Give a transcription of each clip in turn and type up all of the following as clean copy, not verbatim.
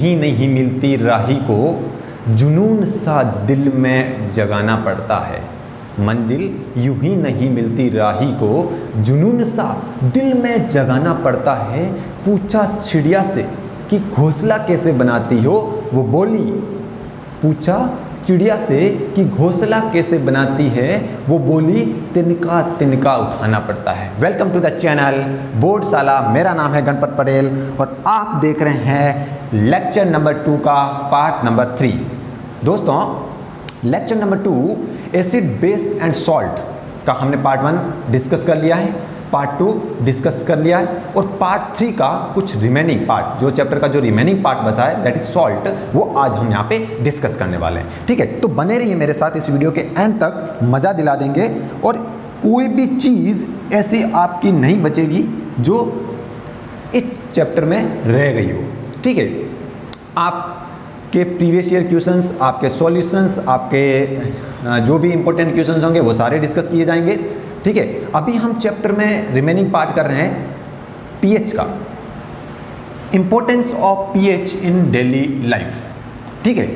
ही नहीं मिलती राही को जुनून सा दिल में जगाना पड़ता है। मंजिल यूं ही नहीं मिलती राही को जुनून सा दिल में जगाना पड़ता है। पूछा चिड़िया से कि घोंसला कैसे बनाती हो, वो बोली। पूछा चिड़िया से कि घोंसला कैसे बनाती है, वो बोली तिनका तिनका उठाना पड़ता है। Welcome to the channel Boardshala. मेरा नाम है गणपत पटेल और आप देख रहे हैं लेक्चर नंबर 2 का पार्ट नंबर 3। दोस्तों, lecture number 2 acid base and salt का हमने पार्ट 1 डिस्कस कर लिया है, पार्ट 2 डिस्कस कर लिया है और पार्ट 3 का कुछ रिमेनिंग पार्ट, जो चैप्टर का जो रिमेनिंग पार्ट बचा है दैट इज सॉल्ट, वो आज हम यहाँ पे डिस्कस करने वाले हैं। ठीक है, तो बने रहिए मेरे साथ इस वीडियो के एंड तक, मज़ा दिला देंगे और कोई भी चीज़ ऐसी आपकी नहीं बचेगी जो इस चैप्टर में रह गई हो। ठीक है, आपके प्रीवियस ईयर क्वेश्चंस, आपके सॉल्यूशंस, आपके जो भी इंपॉर्टेंट क्वेश्चंस होंगे वो सारे डिस्कस किए जाएंगे। ठीक है, अभी हम चैप्टर में रिमेनिंग पार्ट कर रहे हैं पीएच का, importance of pH in daily life. ठीक है,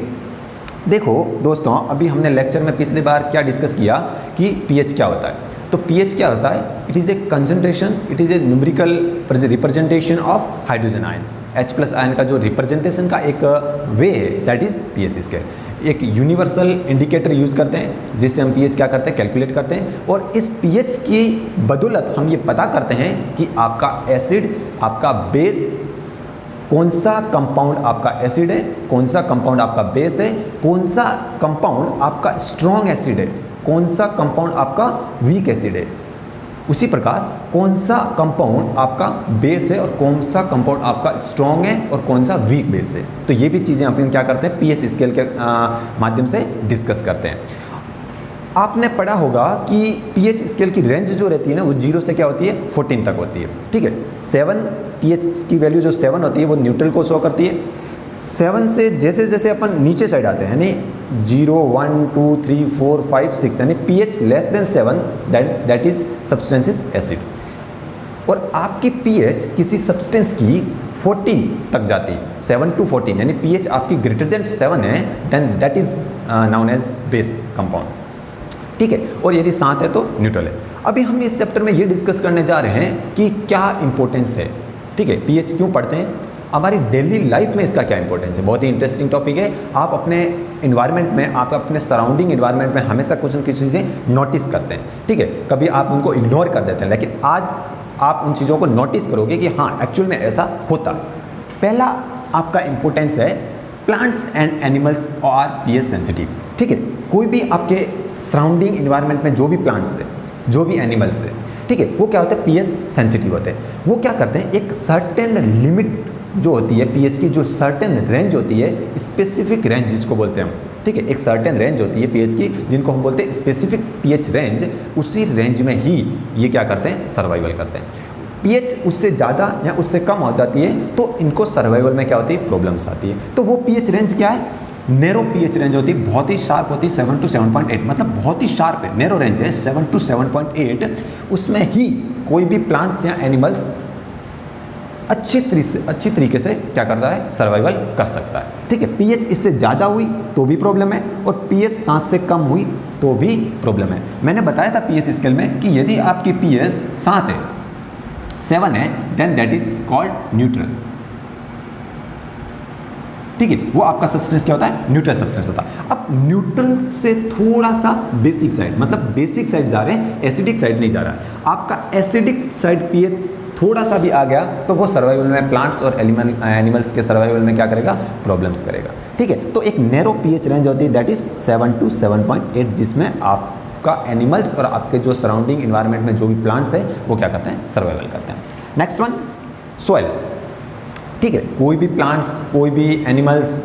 देखो दोस्तों, अभी हमने लेक्चर में पिछली बार क्या डिस्कस किया कि पीएच क्या होता है। तो पीएच क्या होता है? It is a concentration, it is a numerical representation of hydrogen ions. H+ ion का जो रिप्रेजेंटेशन का एक वे है दैट इज पीएच स्केल। एक यूनिवर्सल इंडिकेटर यूज़ करते हैं जिससे हम पीएच क्या करते हैं, कैलकुलेट करते हैं और इस पीएच की बदौलत हम ये पता करते हैं कि आपका एसिड, आपका बेस, कौन सा कंपाउंड आपका एसिड है, कौन सा कंपाउंड आपका बेस है, कौन सा कंपाउंड आपका स्ट्रॉन्ग एसिड है, कौन सा कंपाउंड आपका वीक एसिड है। उसी प्रकार कौन सा कंपाउंड आपका बेस है और कौन सा कंपाउंड आपका स्ट्रॉन्ग है और कौन सा वीक बेस है। तो ये भी चीज़ें अपन क्या करते हैं, पीएच स्केल के माध्यम से डिस्कस करते हैं। आपने पढ़ा होगा कि पीएच स्केल की रेंज जो रहती है ना, वो 0 से क्या होती है, 14 तक होती है। ठीक है, 7 पीएच की वैल्यू जो 7 होती है वो न्यूट्रल को शो करती है। 7 से जैसे जैसे अपन नीचे साइड आते हैं, यानी 0, 1, 2, 3, 4, 5, 6, यानी pH less than 7 that is substance is acid. और आपकी pH किसी सब्सटेंस की 14 तक जाती है, 7 to 14, यानी pH आपकी ग्रेटर देन 7 है, then that is known as base compound. ठीक है, और यदि 7 है तो न्यूट्रल है। अभी हम इस चैप्टर में ये डिस्कस करने जा रहे हैं कि क्या इंपॉर्टेंस है। ठीक है, pH क्यों पढ़ते हैं, हमारी डेली लाइफ में इसका क्या इंपॉर्टेंस है। बहुत ही इंटरेस्टिंग टॉपिक है। आप अपने इन्वायरमेंट में, आप अपने सराउंडिंग इन्वायरमेंट में हमेशा कुछ न कुछ चीज़ें नोटिस करते हैं। ठीक है, कभी आप उनको इग्नोर कर देते हैं, लेकिन आज आप उन चीज़ों को नोटिस करोगे कि हाँ एक्चुअल में ऐसा होता है। पहला आपका इंपॉर्टेंस है plants and animals are pH sensitive. ठीक है, कोई भी आपके सराउंडिंग इन्वायरमेंट में जो भी प्लांट्स है, जो भी एनिमल्स है, ठीक है, वो क्या होता है, पीएच सेंसिटिव होते हैं। वो क्या करते हैं, एक सर्टेन लिमिट जो होती है पीएच की, जो सर्टेन रेंज होती है, स्पेसिफिक रेंज जिसको बोलते हैं हम। ठीक है, एक सर्टेन रेंज होती है पीएच की जिनको हम बोलते हैं स्पेसिफिक पीएच रेंज। उसी रेंज में ही ये क्या करते हैं, सर्वाइवल करते हैं। पीएच उससे ज़्यादा या उससे कम हो जाती है तो इनको सर्वाइवल में क्या होती है, प्रॉब्लम्स आती है। तो वो पीएच रेंज क्या है, नैरो पीएच रेंज होती है, बहुत ही शार्प होती है, 7 to 7.8, मतलब बहुत ही शार्प है, नैरो रेंज है 7 to 7.8। उसमें ही कोई भी प्लांट्स या एनिमल्स अच्छी तरीके से क्या करता है, सर्वाइवल कर सकता है। ठीक है, पीएच इससे ज़्यादा हुई तो भी प्रॉब्लम है और पीएच 7 से कम हुई तो भी प्रॉब्लम है। मैंने बताया था पीएच स्केल में कि यदि आपकी पीएच 7 है, 7 है, then that is called neutral. ठीक है, वो आपका सब्सटेंस क्या होता है, न्यूट्रल सब्सटेंस होता है। अब न्यूट्रल से थोड़ा सा बेसिक साइड, मतलब बेसिक साइड जा रहे हैं, एसिडिक साइड नहीं जा रहा है। आपका एसिडिक साइड पीएच थोड़ा सा भी आ गया तो वो सर्वाइवल में, प्लांट्स और एनिमल्स के सर्वाइवल में क्या करेगा, प्रॉब्लम्स करेगा। ठीक है, तो एक नैरो पीएच रेंज होती है दैट इज 7 to 7.8, जिसमें आपका एनिमल्स और आपके जो सराउंडिंग इन्वायरमेंट में जो भी प्लांट्स है वो क्या करते हैं, सर्वाइवल करते हैं। Next one, soil. ठीक है, कोई भी प्लांट्स, कोई भी एनिमल्स,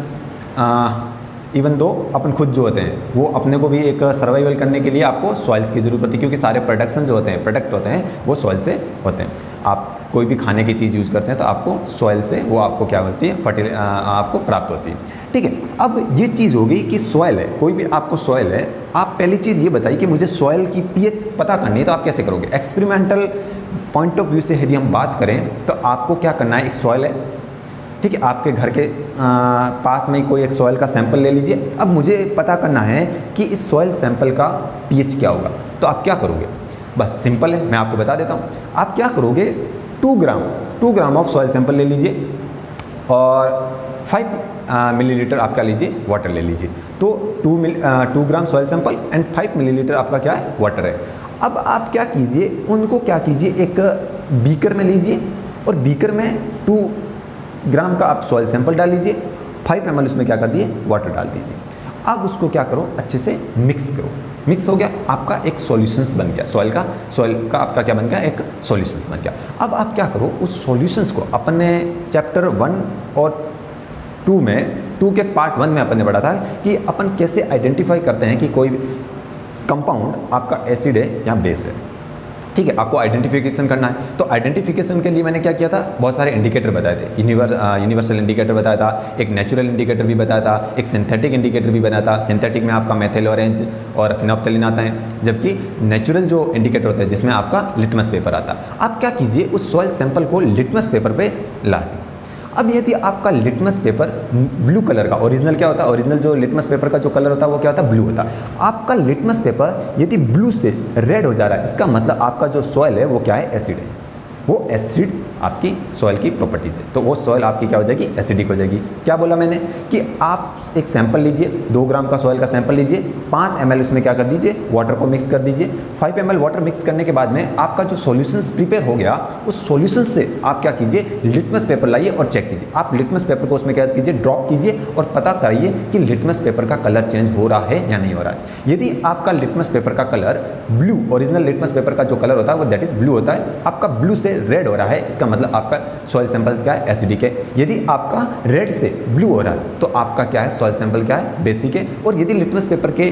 इवन दो अपन खुद जो होते हैं वो अपने को भी एक सर्वाइवल करने के लिए आपको सॉइल्स की जरूरत पड़ती है, क्योंकि सारे प्रोडक्शन जो होते हैं, प्रोडक्ट होते हैं वो सॉइल से होते हैं। आप कोई भी खाने की चीज़ यूज़ करते हैं तो आपको सॉइल से वो आपको क्या होती है, आपको प्राप्त होती है। ठीक है, अब ये चीज़ होगी कि सॉइल है, कोई भी आपको सॉइल है, आप पहली चीज़ ये बताइए कि मुझे सॉइल की पीएच पता करनी है, तो आप कैसे करोगे। एक्सपेरिमेंटल पॉइंट ऑफ व्यू से यदि हम बात करें तो आपको क्या करना है, एक सॉइल है, ठीक है, आपके घर के पास में कोई एक सॉइल का सैंपल ले लीजिए। अब मुझे पता करना है कि इस सॉइल सैंपल का पीएच क्या होगा। तो आप क्या करोगे, बस सिंपल है, मैं आपको बता देता हूँ। आप क्या करोगे, 2 ग्राम ऑफ सॉइल सैंपल ले लीजिए और 5 मिलीलीटर आपका लीजिए वाटर ले लीजिए। तो 2 ग्राम सॉइल सैंपल एंड 5 मिलीलीटर आपका क्या है, वाटर है। अब आप क्या कीजिए, उनको क्या कीजिए, एक बीकर में लीजिए और बीकर में 2 ग्राम का आप सॉइल सैंपल डाल लीजिए, 5 ml उसमें क्या कर दिए, वाटर डाल दीजिए। अब उसको क्या करो, अच्छे से मिक्स करो। मिक्स हो गया, आपका एक सॉल्यूशंस बन गया, सॉइल का आपका क्या बन गया, एक सॉल्यूशंस बन गया। अब आप क्या करो, उस सॉल्यूशंस को अपने चैप्टर 1 और 2 में, 2 के पार्ट 1 में अपन ने पढ़ा था कि अपन कैसे आइडेंटिफाई करते हैं कि कोई कंपाउंड आपका एसिड है या बेस है। ठीक है, आपको आइडेंटिफिकेशन करना है। तो आइडेंटिफिकेशन के लिए मैंने क्या किया था, बहुत सारे इंडिकेटर बताए थे। यूनिवर्सल इंडिकेटर बताया था, एक नेचुरल इंडिकेटर भी बताया था, एक सिंथेटिक इंडिकेटर भी बनाया था। सिंथेटिक में आपका मेथिल ऑरेंज और फिनोप्थलीन आता है, जबकि नेचुरल जो इंडिकेटर होता है जिसमें आपका लिटमस पेपर आता है। आप क्या कीजिए, उस सॉइल सैंपल को लिटमस पेपर पे ला। अब यदि आपका लिटमस पेपर ब्लू कलर का, ओरिजिनल क्या होता है, ओरिजिनल जो लिटमस पेपर का जो कलर होता है वो क्या होता है, ब्लू होता है। आपका लिटमस पेपर यदि ब्लू से रेड हो जा रहा है, इसका मतलब आपका जो सॉइल है वो क्या है, एसिड है। वो एसिड आपकी सॉइल की प्रॉपर्टीज है, तो वो सॉइल आपकी क्या हो जाएगी, एसिडिक हो जाएगी। क्या बोला मैंने कि आप एक सैंपल लीजिए, 2 ग्राम का सॉइल का सैंपल लीजिए, 5 ml उसमें क्या कर दीजिए, वाटर को मिक्स कर दीजिए। 5 ml वाटर मिक्स करने के बाद में आपका जो सॉल्यूशंस प्रिपेयर हो गया, उस सॉल्यूशन से आप क्या कीजिए, लिटमस पेपर लाइए और चेक कीजिए। आप लिटमस पेपर को उसमें क्या कीजिए, ड्रॉप कीजिए और पता करिए कि लिटमस पेपर का कलर चेंज हो रहा है या नहीं हो रहा है। यदि आपका लिटमस पेपर का colour blue, original litmus paper का जो कलर होता है वो दैट इज ब्लू होता है, आपका ब्लू से रेड हो रहा है, इसका मतलब आपका सॉइल सैंपल्स क्या है, एसिडिक है। यदि आपका रेड से ब्लू हो रहा है तो आपका क्या है, सॉइल सैंपल क्या है, बेसिक है। और यदि लिटमस पेपर के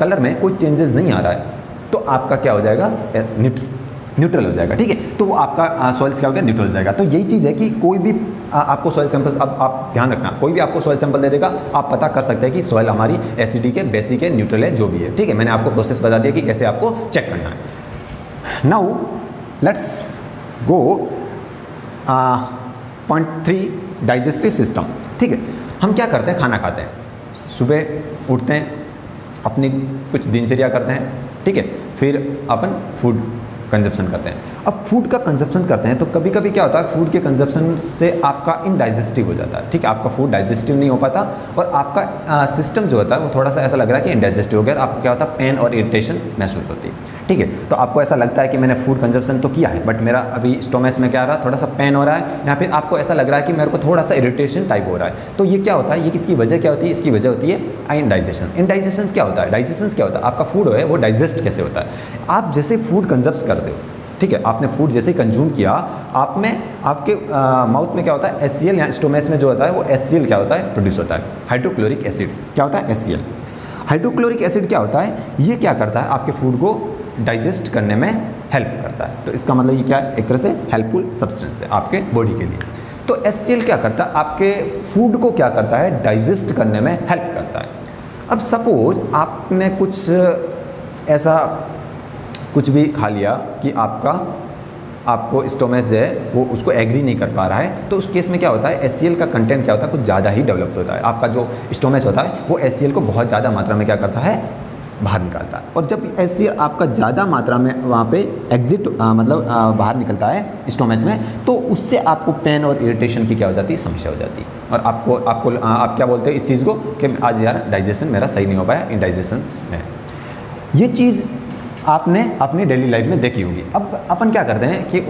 कलर में कोई चेंजेस नहीं आ रहा है तो आपका क्या हो जाएगा, न्यूट्रल हो जाएगा। ठीक है, तो वो आपका सॉइल्स क्या हो गया, न्यूट्रल हो जाएगा। तो यही चीज़ है कि कोई भी आपको सॉइल सैंपल्स, अब आप ध्यान रखना, कोई भी आपको सॉइल सैंपल दे देगा, आप पता कर सकते हैं कि सॉइल हमारी एसिडिक है, बेसिक है, न्यूट्रल है, जो भी है। ठीक है, मैंने आपको प्रोसेस बता दिया कि कैसे आपको चेक करना है। Now let's go point 3, digestive system. ठीक है, हम क्या करते हैं, खाना खाते हैं, सुबह उठते हैं, अपनी कुछ दिनचर्या करते हैं। ठीक है, फिर अपन फूड कंजप्शन करते हैं। अब फूड का कंजप्शन करते हैं तो कभी कभी क्या होता है, फूड के कंजप्शन से आपका इनडाइजेस्टिव हो जाता है। ठीक है, आपका फूड डाइजेस्टिव नहीं हो पाता और आपका सिस्टम जो होता है वो थोड़ा सा ऐसा लग रहा है कि इनडाइजेस्टिव हो गया। आपको क्या होता है, पेन और इरिटेशन महसूस होती है। ठीक है, तो आपको ऐसा लगता है कि मैंने फूड कंजप्शन तो किया है बट मेरा अभी स्टोमच में क्या आ रहा है, थोड़ा सा पेन हो रहा है, या फिर आपको ऐसा लग रहा है कि मेरे को थोड़ा सा इरिटेशन टाइप हो रहा है। तो ये क्या होता है, ये किसकी वजह क्या होती है, इसकी वजह होती है इनडाइजेशन। इनडाइजेशन क्या होता है, डाइजेशन क्या होता है, आपका फूड है वो डाइजेस्ट कैसे होता है। आप जैसे फूड कंजप्ट करते हो, ठीक है, आपने फूड जैसे कंज्यूम किया, आप में आपके माउथ में क्या होता है, HCl, या स्टोमच में जो होता है वो HCl क्या होता है, प्रोड्यूस होता है। हाइड्रोक्लोरिक एसिड क्या होता है, HCl। हाइड्रोक्लोरिक एसिड क्या होता है, ये क्या करता है, आपके फूड को डाइजेस्ट करने में हेल्प करता है। तो इसका मतलब ये क्या है, एक तरह से हेल्पफुल सब्सटेंस है आपके बॉडी के लिए। तो HCl क्या करता है, आपके फूड को क्या करता है, डाइजेस्ट करने में हेल्प करता है। अब सपोज आपने कुछ ऐसा कुछ भी खा लिया कि आपको स्टोमच है वो उसको एग्री नहीं कर पा रहा है, तो उस केस में क्या होता है, HCl का कंटेंट क्या होता है, कुछ ज़्यादा ही डेवलप्ड होता है। आपका जो स्टोमच होता है वो HCl को बहुत ज़्यादा मात्रा में क्या करता है, बाहर निकालता है। और जब HCl आपका ज़्यादा मात्रा में वहाँ पे एग्जिट बाहर निकलता है स्टोमच में, तो उससे आपको पेन और इरिटेशन की क्या हो जाती है, समस्या हो जाती है। और आप क्या बोलते हैं इस चीज़ को कि आज यार डाइजेशन मेरा सही नहीं हो पाया, इनडाइजेशन में। ये चीज़ आपने अपनी डेली लाइफ में देखी होगी। अब अपन क्या करते हैं कि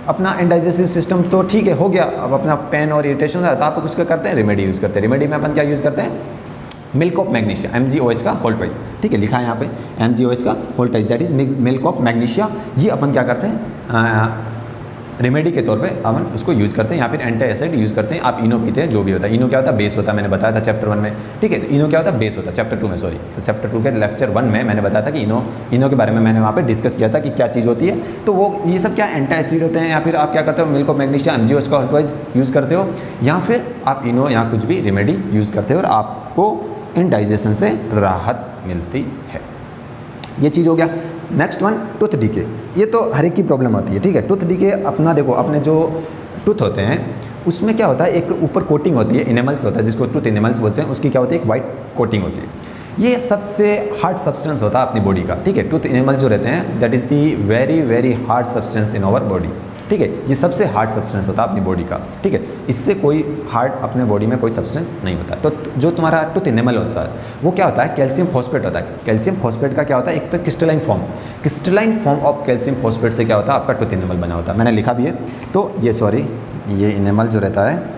अपना इनडाइजेस्टिव सिस्टम तो ठीक है, हो गया, अब अपना पेन और इरिटेशन रहता है, आप कुछ क्या करते हैं, रेमेडी यूज़ करते हैं। रेमेडी में अपन क्या यूज़ करते हैं, मिल्क ऑफ मैग्नीशिया, MgOH का होल ट्वाइस। ठीक है, लिखा है यहाँ पे MgOH का whole twice, that is milk of magnesia. ये अपन क्या करते हैं, रेमेडी के तौर पे अपन उसको यूज़ करते हैं, या फिर एंटी एसिड यूज़ करते हैं। आप इनो पीते हैं, जो भी होता है। इनो क्या होता है, बेस होता है, मैंने बताया था चैप्टर 1 में। ठीक है, तो इनो क्या होता है, बेस होता है, चैप्टर 2 में, सॉरी। तो चैप्टर 2 के लेक्चर 1 में मैंने बताया था कि इनो के बारे में मैंने वहाँ पे डिस्कस किया था कि क्या चीज़ होती है। तो वो ये सब क्या एंटी एसिड होते हैं, या फिर आप क्या करते हो, मिल्क ऑफ मैग्नीशिया, MgOH का होल ट्वाइस यूज़ करते हो, या फिर आप इनो या कुछ भी रेमेडी यूज़ करते हो और आपको इनडाइजेशन से राहत मिलती है। ये चीज़ हो गया। Next one, tooth decay. ये तो हर एक की प्रॉब्लम आती है। ठीक है, टूथ डीके अपना देखो, अपने जो टूथ होते हैं उसमें क्या होता है, एक ऊपर कोटिंग होती है, इनेमल्स होता है जिसको टूथ इनेमल्स बोलते हैं, उसकी क्या होती है, एक वाइट कोटिंग होती है। ये सबसे हार्ड सब्सटेंस होता है अपनी बॉडी का, ठीक है। टूथ इनेमल जो रहते हैं that is the very very hard substance in our body, ठीक है। ये सबसे हार्ड सब्सटेंस होता है अपनी बॉडी का, ठीक है। इससे कोई हार्ड अपने बॉडी में कोई सब्सटेंस नहीं होता। तो जो तुम्हारा टूथ इनेमल होता है वो क्या होता है, कैल्शियम फॉस्फेट होता है। कैल्शियम फॉस्फेट का क्या होता है, एक तो crystalline form of calcium phosphate से क्या होता है, आपका टूथ इनेमल बना होता है। मैंने लिखा भी है, तो ये इनेमल जो रहता है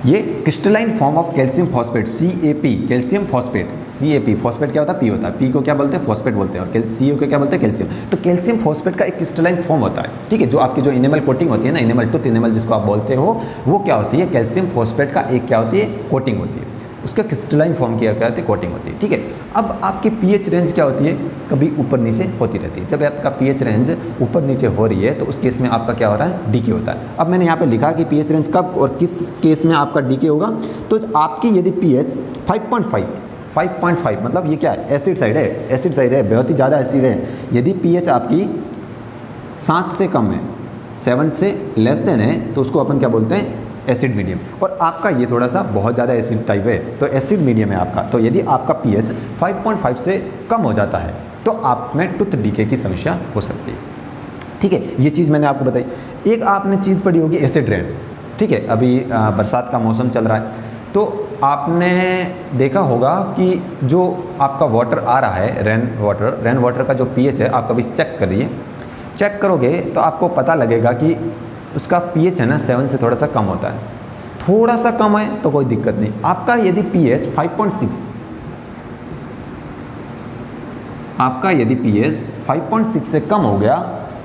ये crystalline form of calcium phosphate, CaP, calcium phosphate. CaP, phosphate क्या होता है, P होता है, P को क्या बोलते हैं, फॉस्फेट बोलते हैं, और CO को क्या बोलते हैं, कैल्शियम। तो कैल्शियम फॉस्फेट का एक क्रिस्टलाइन फॉर्म होता है, ठीक है। जो आपकी जो इनेमल कोटिंग होती है ना, इनेमल टूथ इनेमल जिसको आप बोलते हो, वो क्या होती है, कैल्शियम फॉस्फेट का एक क्या होती है, कोटिंग होती है। उसका क्रिस्टलाइन फॉर्म क्या होती है, कोटिंग होती है, ठीक है। अब आपकी पीएच रेंज क्या होती है, कभी ऊपर नीचे होती रहती है। जब आपका पीएच रेंज ऊपर नीचे हो रही है तो उस केस में आपका क्या हो रहा है, डीके होता है। अब मैंने यहाँ पे लिखा कि पीएच रेंज कब और किस केस में आपका डीके होगा। तो आपकी यदि पीएच 5.5 मतलब ये क्या है, एसिड साइड है, बहुत ही ज़्यादा एसिड है। यदि पीएच आपकी 7 से कम है, 7 से लेस देन है, तो उसको अपन क्या बोलते हैं, एसिड मीडियम। और आपका ये थोड़ा सा बहुत ज़्यादा एसिड टाइप है, तो एसिड मीडियम है आपका। तो यदि आपका पीएच 5.5 से कम हो जाता है तो आप में टूथ डीके की समस्या हो सकती है, ठीक है। ये चीज़ मैंने आपको बताई। एक आपने चीज़ पढ़ी होगी, एसिड रेन, ठीक है। अभी बरसात का मौसम चल रहा है, तो आपने देखा होगा कि जो आपका वाटर आ रहा है, रेन वाटर का जो पीएच है, आप कभी चेक करिए। चेक करोगे तो आपको पता लगेगा कि उसका पीएच है ना 7 से थोड़ा सा कम होता है। थोड़ा सा कम है तो कोई दिक्कत नहीं। आपका यदि पीएच 5.6, आपका यदि पीएच 5.6 से कम हो गया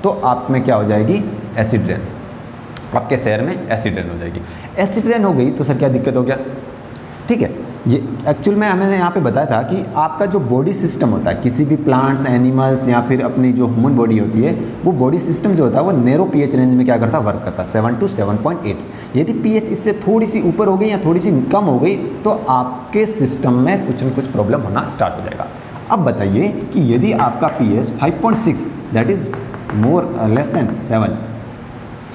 तो आप में क्या हो जाएगी, एसिड रेन। आपके शहर में एसिड रेन हो जाएगी। एसिड रेन हो गई तो सर क्या दिक्कत हो गया, ठीक है। ये एक्चुअल में हमें यहाँ पे बताया था कि आपका जो बॉडी सिस्टम होता है, किसी भी प्लांट्स, एनिमल्स या फिर अपनी जो ह्यूमन बॉडी होती है, वो बॉडी सिस्टम जो होता है वो नैरो पीएच रेंज में क्या करता है, वर्क करता है, 7 to 7.8। यदि पीएच इससे थोड़ी सी ऊपर हो गई या थोड़ी सी कम हो गई तो आपके सिस्टम में कुछ न कुछ प्रॉब्लम होना स्टार्ट हो जाएगा। अब बताइए कि यदि आपका pH 5.6 that is more less than 7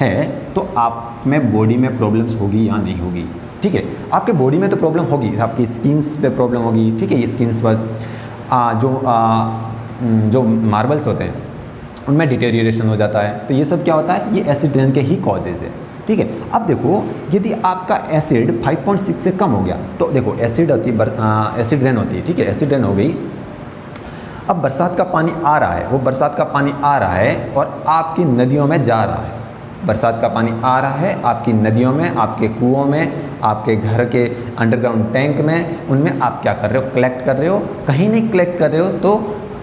है तो आप में बॉडी में प्रॉब्लम्स होगी या नहीं होगी, ठीक है। आपके बॉडी में तो प्रॉब्लम होगी, आपकी स्किन्स पे प्रॉब्लम होगी, ठीक है। ये स्किन्स पर जो मार्बल्स होते हैं उनमें डिटेरियोरेशन हो जाता है। तो ये सब क्या होता है, ये एसिड रेन के ही कॉजेज़ है, ठीक है। अब देखो यदि आपका एसिड 5.6 से कम हो गया तो देखो एसिड होती है, एसिड रेन होती है, ठीक है। एसिड रेन हो गई। अब बरसात का पानी आ रहा है, वो बरसात का पानी आ रहा है और आपकी नदियों में जा रहा है। बरसात का पानी आ रहा है आपकी नदियों में, आपके कुओं में, आपके घर के अंडरग्राउंड टैंक में, उनमें आप क्या कर रहे हो, कलेक्ट कर रहे हो। कहीं नहीं कलेक्ट कर रहे हो तो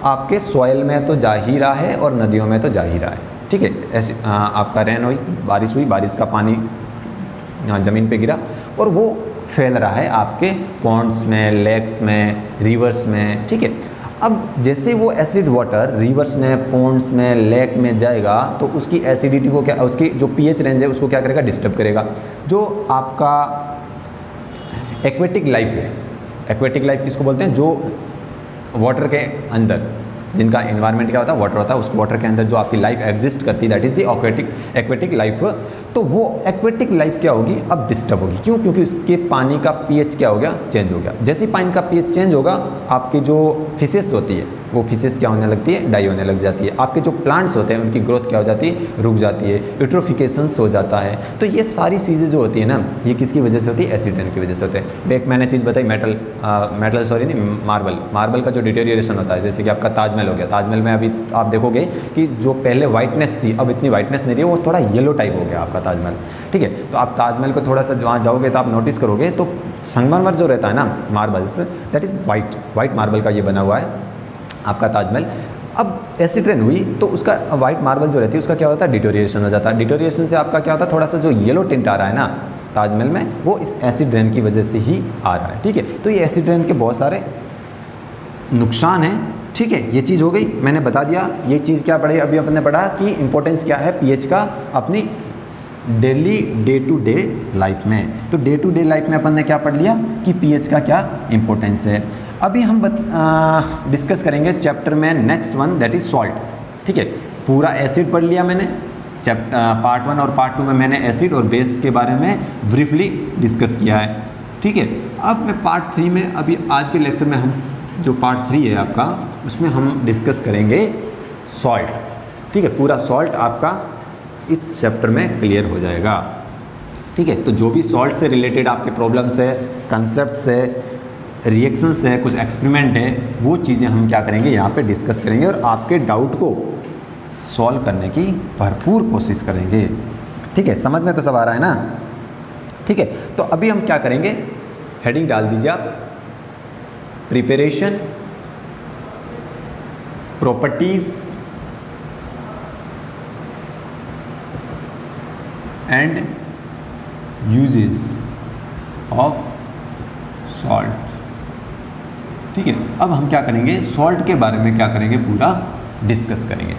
आपके सॉइल में तो जा ही रहा है और नदियों में तो जा ही रहा है, ठीक है। ऐसे आपका रेन हुई, बारिश हुई, बारिश का पानी ज़मीन पे गिरा और वो फैल रहा है आपके पॉन्ड्स में, लेक्स में, रिवर्स में, ठीक है। अब जैसे वो एसिड वाटर रिवर्स में, पॉन्ड्स में, लेक में जाएगा तो उसकी एसिडिटी को क्या, उसकी जो पीएच रेंज है उसको क्या करेगा, डिस्टर्ब करेगा। जो आपका एक्वेटिक लाइफ है, एक्वेटिक लाइफ किसको बोलते हैं, जो वाटर के अंदर जिनका इन्वायरमेंट क्या होता है, वाटर होता है, उस वाटर के अंदर जो आपकी लाइफ एग्जिस्ट करती है that is the aquatic life. तो वो एक्वेटिक लाइफ क्या होगी, अब डिस्टर्ब होगी। क्यों, क्योंकि उसके पानी का पीएच क्या हो गया, चेंज हो गया। जैसे ही पानी का पीएच चेंज होगा आपकी जो फिशेस होती है वो फिशेस क्या होने लगती है, डाई होने लग जाती है। आपके जो प्लांट्स होते हैं उनकी ग्रोथ क्या हो जाती है, रुक जाती है, यूट्रोफिकेशंस हो जाता है। तो ये सारी चीज़ें जो होती है ना, ये किसकी वजह से होती है, एसिड रेन की वजह से होते हैं। एक मैंने चीज़ बताई, मार्बल का जो डिटेरियोरेशन होता है, जैसे कि आपका ताजमहल हो गया। ताजमहल में अभी आप देखोगे कि जो पहले वाइटनेस थी अब इतनी वाइटनेस नहीं रही, वो थोड़ा येलो टाइप हो गया आपका ताजमहल, ठीक है। तो आप ताजमहल को थोड़ा सा वहाँ जाओगे तो आप नोटिस करोगे तो संगमरमर जो रहता है ना, marbles, that is white marble का ये बना हुआ है आपका ताजमहल। अब एसिड रेन हुई तो उसका वाइट मार्बल जो रहती है उसका क्या होता है, डिटेरियोरेशन हो जाता है। डिटेरियोरेशन से आपका क्या होता है, थोड़ा सा जो येलो टिंट आ रहा है ना ताजमहल में, वो इस एसिड रेन की वजह से ही आ रहा है, ठीक है। तो ये एसिड रेन के बहुत सारे नुकसान हैं, ठीक है। ये चीज़ हो गई, मैंने बता दिया। ये चीज़ क्या पढ़ी अभी अपन ने पढ़ा कि इंपॉर्टेंस क्या है पीएच का अपनी daily day to day life में। तो डे टू डे लाइफ में अपन ने क्या पढ़ लिया कि पीएच का क्या इंपॉर्टेंस है। अभी हम डिस्कस करेंगे चैप्टर में next one that is salt, ठीक है। पूरा एसिड पढ़ लिया मैंने, पार्ट 1 और पार्ट 2 में मैंने एसिड और बेस के बारे में ब्रीफली डिस्कस किया है। ठीक है, अब मैं पार्ट 3 में, अभी आज के लेक्चर में हम जो पार्ट 3 है आपका, उसमें हम डिस्कस करेंगे सॉल्ट। ठीक है, पूरा सॉल्ट आपका इस चैप्टर में क्लियर हो जाएगा। ठीक है, तो जो भी सॉल्ट से रिलेटेड आपके प्रॉब्लम्स है, कंसेप्ट्स है, रिएक्शंस है, कुछ एक्सपेरिमेंट है, वो चीज़ें हम क्या करेंगे यहाँ पे डिस्कस करेंगे और आपके डाउट को सॉल्व करने की भरपूर कोशिश करेंगे। ठीक है, समझ में तो सब आ रहा है ना? ठीक है, तो अभी हम क्या करेंगे, हेडिंग डाल दीजिए आप, preparation, properties and uses of salt. ठीक है, अब हम क्या करेंगे, सॉल्ट के बारे में क्या करेंगे, पूरा डिस्कस करेंगे।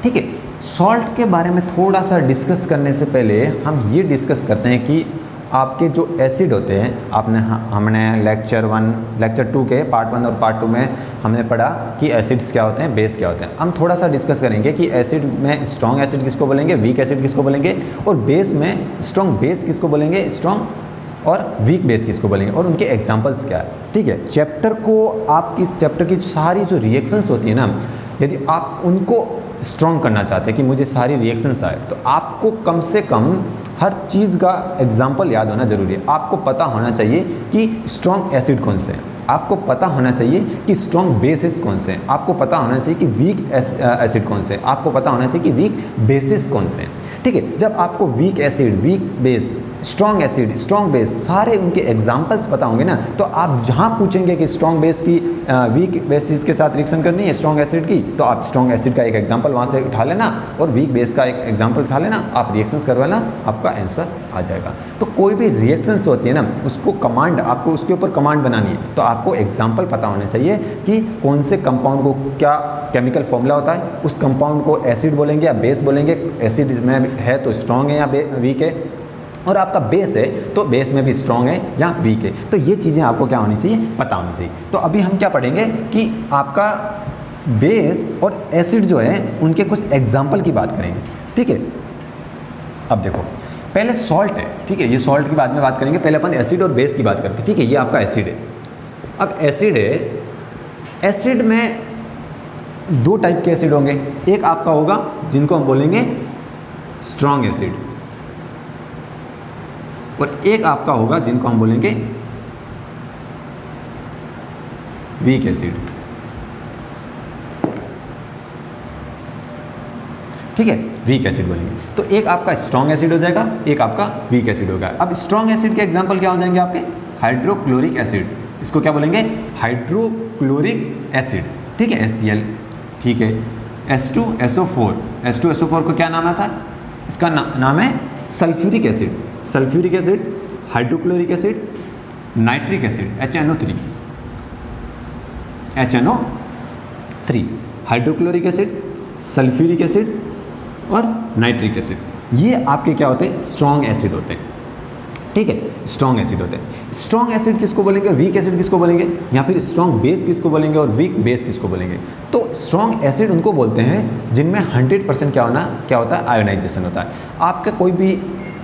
ठीक है, सॉल्ट के बारे में थोड़ा सा डिस्कस करने से पहले हम ये डिस्कस करते हैं कि आपके जो एसिड होते हैं, हमने लेक्चर 2 के पार्ट 1 और पार्ट 2 में हमने पढ़ा कि एसिड्स क्या होते हैं, बेस क्या होते हैं। हम थोड़ा सा डिस्कस करेंगे कि एसिड में स्ट्रॉन्ग एसिड किसको बोलेंगे, वीक एसिड किसको बोलेंगे, और बेस में स्ट्रॉन्ग बेस किसको बोलेंगे, स्ट्रॉन्ग और वीक बेस किसको बोलेंगे, और उनके एग्जांपल्स क्या है। ठीक है, चैप्टर की सारी जो रिएक्शंस होती है ना, यदि आप उनको स्ट्रॉन्ग करना चाहते हैं कि मुझे सारी रिएक्शंस आए, तो आपको कम से कम हर चीज़ का एग्जाम्पल याद होना ज़रूरी है। आपको पता होना चाहिए कि स्ट्रॉन्ग एसिड कौन से हैं, आपको पता होना चाहिए कि स्ट्रॉन्ग बेसिस कौन से हैं, आपको पता होना चाहिए कि वीक एसिड कौन से हैं, आपको पता होना चाहिए कि वीक बेसिस कौन से हैं। ठीक है, जब आपको weak acid, weak base, strong acid, strong base, सारे उनके एग्जाम्पल्स पता होंगे ना, तो आप जहाँ पूछेंगे कि स्ट्रॉन्ग बेस की वीक बेसिस के साथ रिएक्शन करनी है स्ट्रॉन्ग एसिड की, तो आप स्ट्रॉन्ग एसिड का एक एग्जाम्पल वहाँ से उठा लेना और वीक बेस का एक एग्जाम्पल उठा लेना, आप रिएक्शंस करवा लेना, आपका आंसर आ जाएगा। तो कोई भी रिएक्शंस होती है ना, उसको कमांड, आपको उसके ऊपर कमांड बनानी है, तो आपको एग्जाम्पल पता होना चाहिए कि कौन से कंपाउंड को क्या केमिकल फॉर्मूला होता है, उस कंपाउंड को एसिड बोलेंगे या बेस बोलेंगे, एसिड में है तो स्ट्रॉन्ग है या वीक है, और आपका बेस है तो बेस में भी स्ट्रॉन्ग है या वीक है। तो ये चीज़ें आपको क्या होनी चाहिए, पता होनी चाहिए। तो अभी हम क्या पढ़ेंगे कि आपका बेस और एसिड जो है उनके कुछ एग्जाम्पल की बात करेंगे। ठीक है, अब देखो, पहले सॉल्ट है। ठीक है, ये सॉल्ट की बाद में बात करेंगे, पहले अपन एसिड और बेस की बात करते हैं। ठीक है, ये आपका एसिड है। अब एसिड है, एसिड में दो टाइप के एसिड होंगे, एक आपका होगा जिनको हम बोलेंगे स्ट्रॉन्ग एसिड, और एक आपका होगा जिनको हम बोलेंगे वीक एसिड। ठीक है, वीक एसिड बोलेंगे। तो एक आपका स्ट्रॉन्ग एसिड हो जाएगा, एक आपका वीक एसिड होगा। अब स्ट्रॉन्ग एसिड के एग्जांपल क्या हो जाएंगे आपके, हाइड्रोक्लोरिक एसिड, इसको क्या बोलेंगे, हाइड्रोक्लोरिक एसिड। ठीक है, HCl। ठीक है, H2SO4, H2SO4 को क्या नाम आता है, इसका नाम है sulphuric acid. Sulphuric acid, hydrochloric acid, nitric acid, HNO3, hydrochloric acid, sulphuric acid और नाइट्रिक एसिड, ये आपके क्या होते हैं, स्ट्रॉन्ग एसिड होते हैं। ठीक है, स्ट्रॉन्ग एसिड होते हैं। स्ट्रॉन्ग एसिड किसको बोलेंगे, वीक एसिड किसको बोलेंगे, या फिर स्ट्रॉन्ग बेस किसको बोलेंगे और वीक बेस किसको बोलेंगे। तो स्ट्रॉन्ग एसिड उनको बोलते हैं जिनमें 100% क्या होता है, आयोनाइजेशन होता है। आपका कोई भी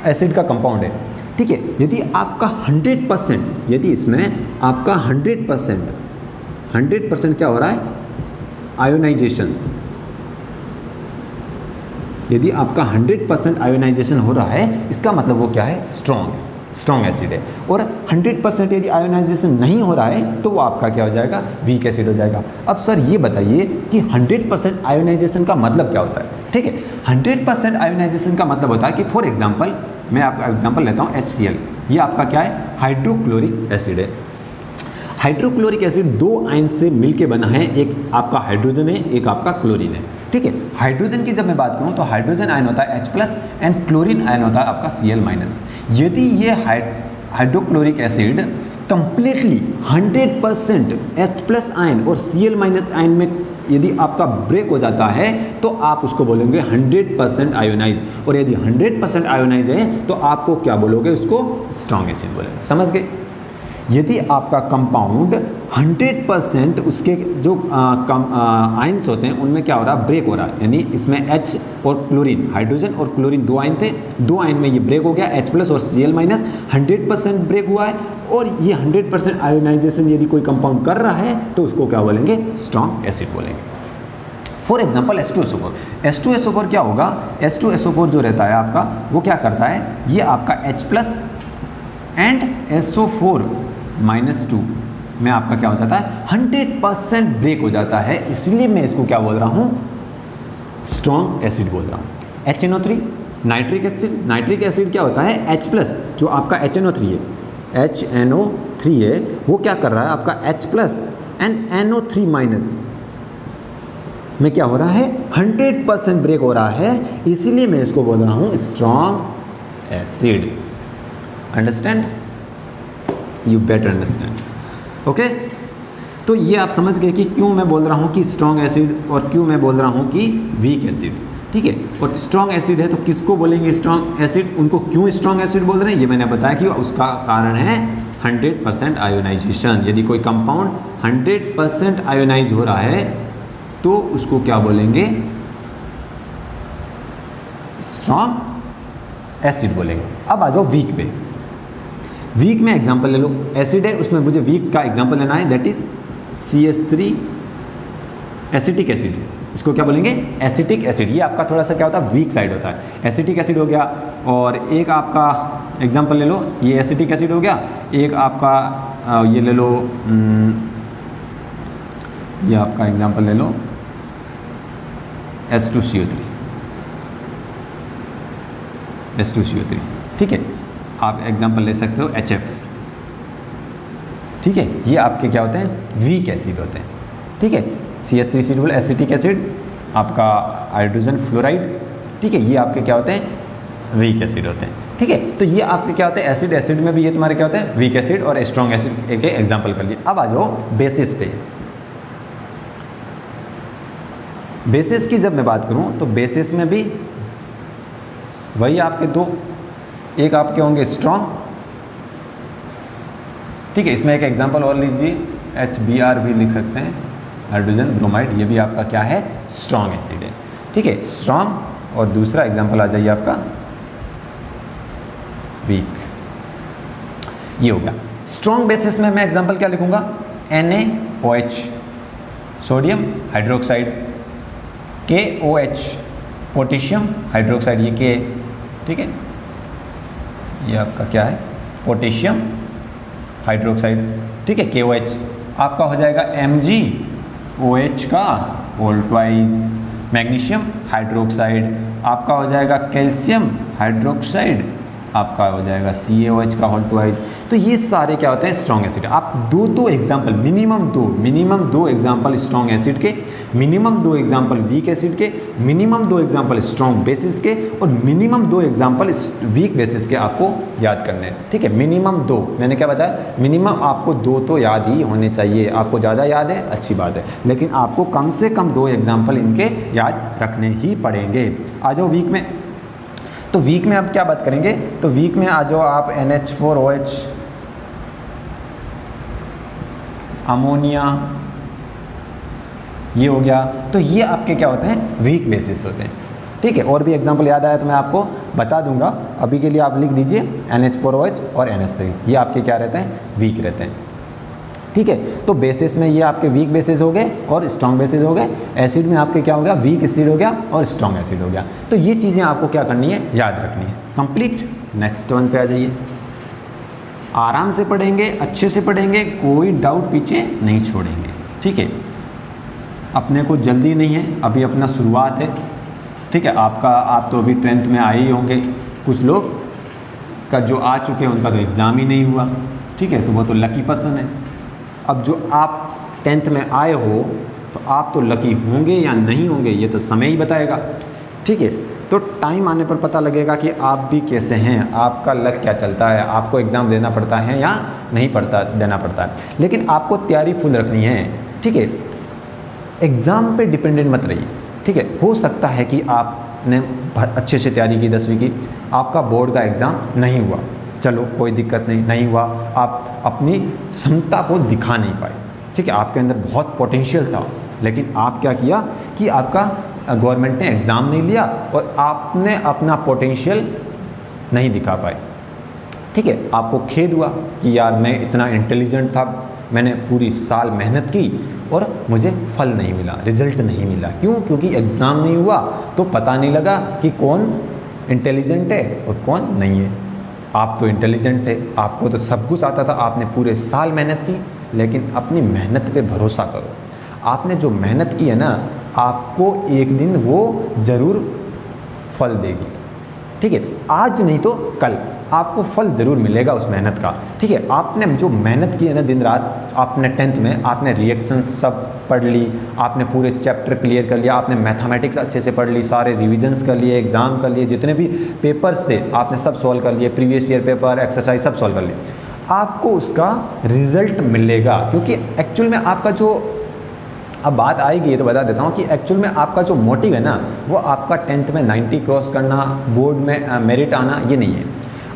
एसिड का कंपाउंड है, ठीक है, यदि आपका 100%, यदि इसमें आपका 100% क्या हो रहा है, आयोनाइजेशन, यदि आपका 100% आयोनाइजेशन हो रहा है, इसका मतलब वो क्या है, स्ट्रॉन्ग एसिड है। और 100% यदि आयोनाइजेशन नहीं हो रहा है तो वो आपका क्या हो जाएगा, वीक एसिड हो जाएगा। अब सर ये बताइए कि 100% आयोनाइजेशन का मतलब क्या होता है। ठीक है, 100% आयोनाइजेशन का मतलब होता है कि फॉर एग्जांपल, मैं आपका एग्जांपल लेता हूँ, HCl, ये आपका क्या है, हाइड्रोक्लोरिक एसिड है। हाइड्रोक्लोरिक एसिड दो आयन से मिलके बना है, एक आपका हाइड्रोजन है, एक आपका क्लोरीन है। ठीक है, हाइड्रोजन की जब मैं बात करूं तो हाइड्रोजन आयन होता है H+ एंड क्लोरीन आयन होता है आपका Cl-। यदि ये hydrochloric acid completely 100% H+ ion और Cl- आयन में यदि आपका ब्रेक हो जाता है तो आप उसको बोलेंगे 100% आयोनाइज, और यदि 100% आयोनाइज है तो आपको क्या बोलोगे, उसको स्ट्रॉन्ग एसिड बोलेंगे। समझ गए। यदि आपका कंपाउंड 100% उसके जो आयंस होते हैं उनमें क्या हो रहा है, ब्रेक हो रहा है, यानी इसमें H और क्लोरीन, हाइड्रोजन और क्लोरीन दो आयन थे, दो आयन में ये ब्रेक हो गया, H+ और Cl-, 100% ब्रेक हुआ है और ये 100% आयोनाइजेशन यदि कोई कंपाउंड कर रहा है तो उसको क्या बोलेंगे, स्ट्रॉन्ग एसिड बोलेंगे। फॉर एग्जाम्पल H2SO4, H2SO4 क्या होगा, H2SO4 जो रहता है आपका वो क्या करता है, ये आपका H+ एंड SO4-2 में आपका क्या हो जाता है, 100% ब्रेक हो जाता है, इसलिए मैं इसको क्या बोल रहा हूँ, स्ट्रॉन्ग एसिड बोल रहा हूँ। HNO3 nitric acid, nitric acid क्या होता है, H+ जो आपका HNO3 है, HNO3 है वो क्या कर रहा है आपका H+ एंड NO3- में क्या हो रहा है, 100% ब्रेक हो रहा है, इसीलिए मैं इसको बोल रहा हूँ strong acid. Understand, you better understand, okay. तो ये आप समझ गए कि क्यों मैं बोल रहा हूँ कि स्ट्रॉन्ग एसिड और क्यों मैं बोल रहा हूँ कि वीक एसिड, ठीक है। और स्ट्रॉन्ग एसिड है तो किसको बोलेंगे स्ट्रॉन्ग एसिड, उनको क्यों स्ट्रॉन्ग एसिड बोल रहे हैं, ये मैंने बताया कि उसका कारण है 100% आयोनाइजेशन। यदि कोई कंपाउंड 100% आयोनाइज हो रहा है तो उसको क्या बोलेंगे, स्ट्रॉन्ग एसिड बोलेंगे। अब आ जाओ वीक पे, वीक में एग्जांपल ले लो, एसिड है उसमें मुझे वीक का एग्जांपल लेना है, that is CH3 acetic acid, इसको क्या बोलेंगे, एसिटिक एसिड। ये आपका थोड़ा सा क्या होता है, वीक साइड होता है, एसिटिक एसिड हो गया। और एक आपका एग्जांपल ले लो, ये एसिटिक एसिड हो गया, एक आपका ये ले लो, ये आपका एग्जांपल ले लो H2CO3, H2CO3, ठीक है। आप एग्जांपल ले सकते हो HF, ठीक है। ये आपके क्या होते हैं, वीक एसिड होते हैं, ठीक है। CH3 सिर्बल एसिटिक एसिड, आपका हाइड्रोजन फ्लोराइड, ठीक है, ये आपके क्या होते हैं, वीक एसिड होते हैं, ठीक है। तो ये आपके क्या होते हैं, एसिड, एसिड में भी ये तुम्हारे क्या होते हैं, वीक एसिड और स्ट्रॉन्ग एसिड के एग्जांपल कर लिए। अब आ जाओ बेसिस पे। बेसिस की जब मैं बात करूं तो बेसिस में भी वही आपके दो, एक आपके होंगे स्ट्रॉन्ग, ठीक है। इसमें एक एग्जांपल और लीजिए, HBr भी लिख सकते हैं, हाइड्रोजन ब्रोमाइड, ये भी आपका क्या है, स्ट्रॉन्ग एसिड है, ठीक है, स्ट्रॉन्ग। और दूसरा एग्जांपल आ जाइए आपका वीक, ये हो गया। स्ट्रॉन्ग बेसिस में मैं एग्जांपल क्या लिखूंगा, NaOH sodium hydroxide, KOH potassium hydroxide, ये K, ठीक है, ये आपका क्या है, पोटेशियम हाइड्रोक्साइड, ठीक है, KOH। आपका हो जाएगा MgOH का होल ट्वाइस, मैग्नीशियम हाइड्रोक्साइड, आपका हो जाएगा कैल्शियम हाइड्रोक्साइड, आपका हो जाएगा CaOH का होल ट्वाइस। तो ये सारे क्या होते हैं, स्ट्रॉन्ग एसिड। आप दो एग्जाम्पल, मिनिमम दो एग्जाम्पल स्ट्रॉन्ग एसिड के, मिनिमम 2 एग्जाम्पल वीक एसिड के, मिनिमम 2 एग्जाम्पल स्ट्रॉन्ग बेसिस के और मिनिमम 2 एग्जाम्पल वीक बेसिस के आपको याद करने हैं, ठीक है। मिनिमम 2, मैंने क्या बताया, मिनिमम आपको 2 तो याद ही होने चाहिए। आपको ज़्यादा याद है अच्छी बात है, लेकिन आपको कम से कम 2 एग्जाम्पल इनके याद रखने ही पड़ेंगे। आ जाओ वीक में, तो वीक में आप क्या बात करेंगे, तो वीक में आ जाओ आप NH4OH, अमोनिया, ये हो गया। तो ये आपके क्या होते हैं, वीक बेसिस होते हैं, ठीक है। और भी एग्जांपल याद आया तो मैं आपको बता दूंगा, अभी के लिए आप लिख दीजिए NH4OH और NH3, ये आपके क्या रहते हैं, वीक रहते हैं, ठीक है। तो बेसिस में ये आपके वीक बेसिस हो गए और स्ट्रॉन्ग बेसिस हो गए। एसिड में आपके क्या हो गया, वीक एसिड हो गया और स्ट्रॉन्ग एसिड हो गया। तो ये चीज़ें आपको क्या करनी है, याद रखनी है। कंप्लीट। नेक्स्ट वन पे आ जाइए, आराम से पढ़ेंगे, अच्छे से पढ़ेंगे, कोई डाउट पीछे नहीं छोड़ेंगे, ठीक है। अपने को जल्दी नहीं है, अभी अपना शुरुआत है, ठीक है। आप तो अभी 10th में आए ही होंगे, कुछ लोग का जो आ चुके हैं उनका तो एग्ज़ाम ही नहीं हुआ, ठीक है, तो वो तो लकी पर्सन है। अब जो आप 10th में आए हो तो आप तो लकी होंगे या नहीं होंगे ये तो समय ही बताएगा, ठीक है। तो टाइम आने पर पता लगेगा कि आप भी कैसे हैं, आपका लक क्या चलता है, आपको एग्ज़ाम देना पड़ता है या नहीं देना पड़ता है। लेकिन आपको तैयारी फुल रखनी है, ठीक है। एग्ज़ाम पे डिपेंडेंट मत रहिए, ठीक है। हो सकता है कि आपने अच्छे से तैयारी की 10वीं की, आपका बोर्ड का एग्ज़ाम नहीं हुआ, चलो कोई दिक्कत नहीं हुआ, आप अपनी क्षमता को दिखा नहीं पाए, ठीक है, आपके अंदर बहुत पोटेंशियल था, लेकिन आप क्या किया कि आपका गवर्नमेंट ने एग्ज़ाम नहीं लिया और आपने अपना पोटेंशियल नहीं दिखा पाए, ठीक है, आपको खेद हुआ कि यार मैं इतना इंटेलिजेंट था, मैंने पूरी साल मेहनत की और मुझे फल नहीं मिला, रिजल्ट नहीं मिला। क्यों? क्योंकि एग्ज़ाम नहीं हुआ तो पता नहीं लगा कि कौन इंटेलिजेंट है और कौन नहीं है। आप तो इंटेलिजेंट थे, आपको तो सब कुछ आता था, आपने पूरे साल मेहनत की, लेकिन अपनी मेहनत पे भरोसा करो। आपने जो मेहनत की है ना, आपको एक दिन वो ज़रूर फल देगी, ठीक है, आज नहीं तो कल आपको फल ज़रूर मिलेगा उस मेहनत का, ठीक है। आपने जो मेहनत की है ना दिन रात, आपने 10th में आपने रिएक्शंस सब पढ़ ली, आपने पूरे चैप्टर क्लियर कर लिया, आपने मैथमेटिक्स अच्छे से पढ़ ली, सारे रिविजन्स कर लिए, एग्ज़ाम कर लिए, जितने भी पेपर्स थे आपने सब सॉल्व कर लिए, प्रीवियस ईयर पेपर, एक्सरसाइज सब सॉल्व कर लिए, आपको उसका रिज़ल्ट मिलेगा। क्योंकि एक्चुअल में आपका जो, अब बात आएगी, ये तो बता देता हूँ कि एक्चुअल में आपका जो मोटिव है ना, वो आपका 10th में 90 क्रॉस करना, बोर्ड में मेरिट आना, ये नहीं है।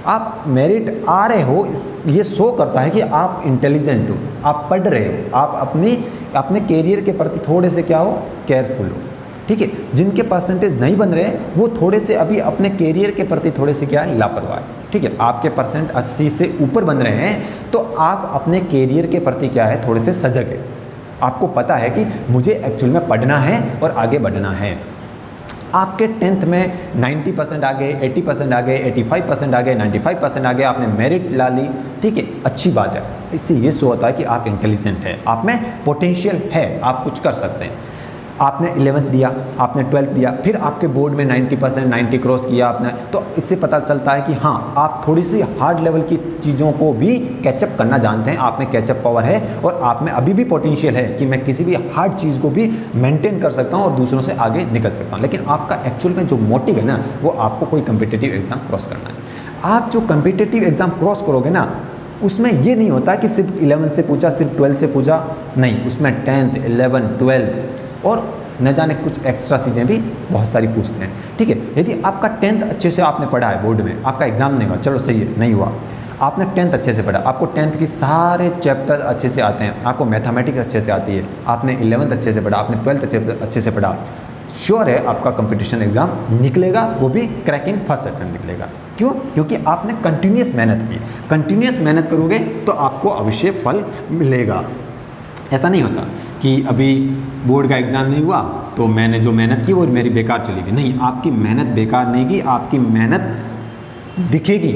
आप मेरिट आ रहे हो, ये शो करता है कि आप इंटेलिजेंट हो, आप पढ़ रहे हो, आप अपने कैरियर के प्रति थोड़े से क्या हो, केयरफुल हो, ठीक है। जिनके परसेंटेज नहीं बन रहे वो थोड़े से अभी अपने कैरियर के प्रति थोड़े से क्या है, लापरवाह है, ठीक है। आपके परसेंट 80 से ऊपर बन रहे हैं तो आप अपने कैरियर के प्रति क्या है, थोड़े से सजग है, आपको पता है कि मुझे एक्चुअल में पढ़ना है और आगे बढ़ना है। आपके 10th में 90% आ गए, 80% आ गए, 85% आ गए, 95% आ गए, आपने मेरिट ला ली, ठीक है, अच्छी बात है। इससे ये शो होता है कि आप इंटेलिजेंट हैं, आप में पोटेंशियल है, आप कुछ कर सकते हैं। आपने 11th दिया, आपने 12th दिया, फिर आपके बोर्ड में 90% 90 क्रॉस किया आपने, तो इससे पता चलता है कि हाँ, आप थोड़ी सी हार्ड लेवल की चीज़ों को भी कैचअप करना जानते हैं, आप में कैचअप पावर है और आप में अभी भी पोटेंशियल है कि मैं किसी भी हार्ड चीज़ को भी मेंटेन कर सकता हूँ और दूसरों से आगे निकल सकता हूँ। लेकिन आपका एक्चुअल में जो मोटिव है ना, वो आपको कोई कम्पिटिटिव एग्ज़ाम क्रॉस करना है। आप जो कम्पिटिटिव एग्ज़ाम क्रॉस करोगे ना, उसमें ये नहीं होता कि सिर्फ 11th से पूछा, सिर्फ 12th से पूछा, नहीं, उसमें 10th, 11th, 12th और न जाने कुछ एक्स्ट्रा चीज़ें भी बहुत सारी पूछते हैं, ठीक है। यदि आपका 10th अच्छे से आपने पढ़ा है, बोर्ड में आपका एग्ज़ाम नहीं हुआ, चलो सही है, नहीं हुआ, आपने 10th अच्छे से पढ़ा, आपको 10th की सारे चैप्टर अच्छे से आते हैं, आपको मैथमेटिक्स अच्छे से आती है, आपने 11th अच्छे से पढ़ा, आपने 12th अच्छे से पढ़ा, श्योर है आपका कंपटीशन एग्ज़ाम निकलेगा, वो भी क्रैकिंग फर्स्ट अटेम्प्ट निकलेगा। क्यों? क्योंकि आपने कंटिन्यूस मेहनत की, कंटिन्यूस मेहनत करोगे तो आपको अवश्य फल मिलेगा। ऐसा नहीं होता कि अभी बोर्ड का एग्ज़ाम नहीं हुआ तो मैंने जो मेहनत की वो मेरी बेकार चली गई, नहीं, आपकी मेहनत बेकार नहीं की, आपकी मेहनत दिखेगी।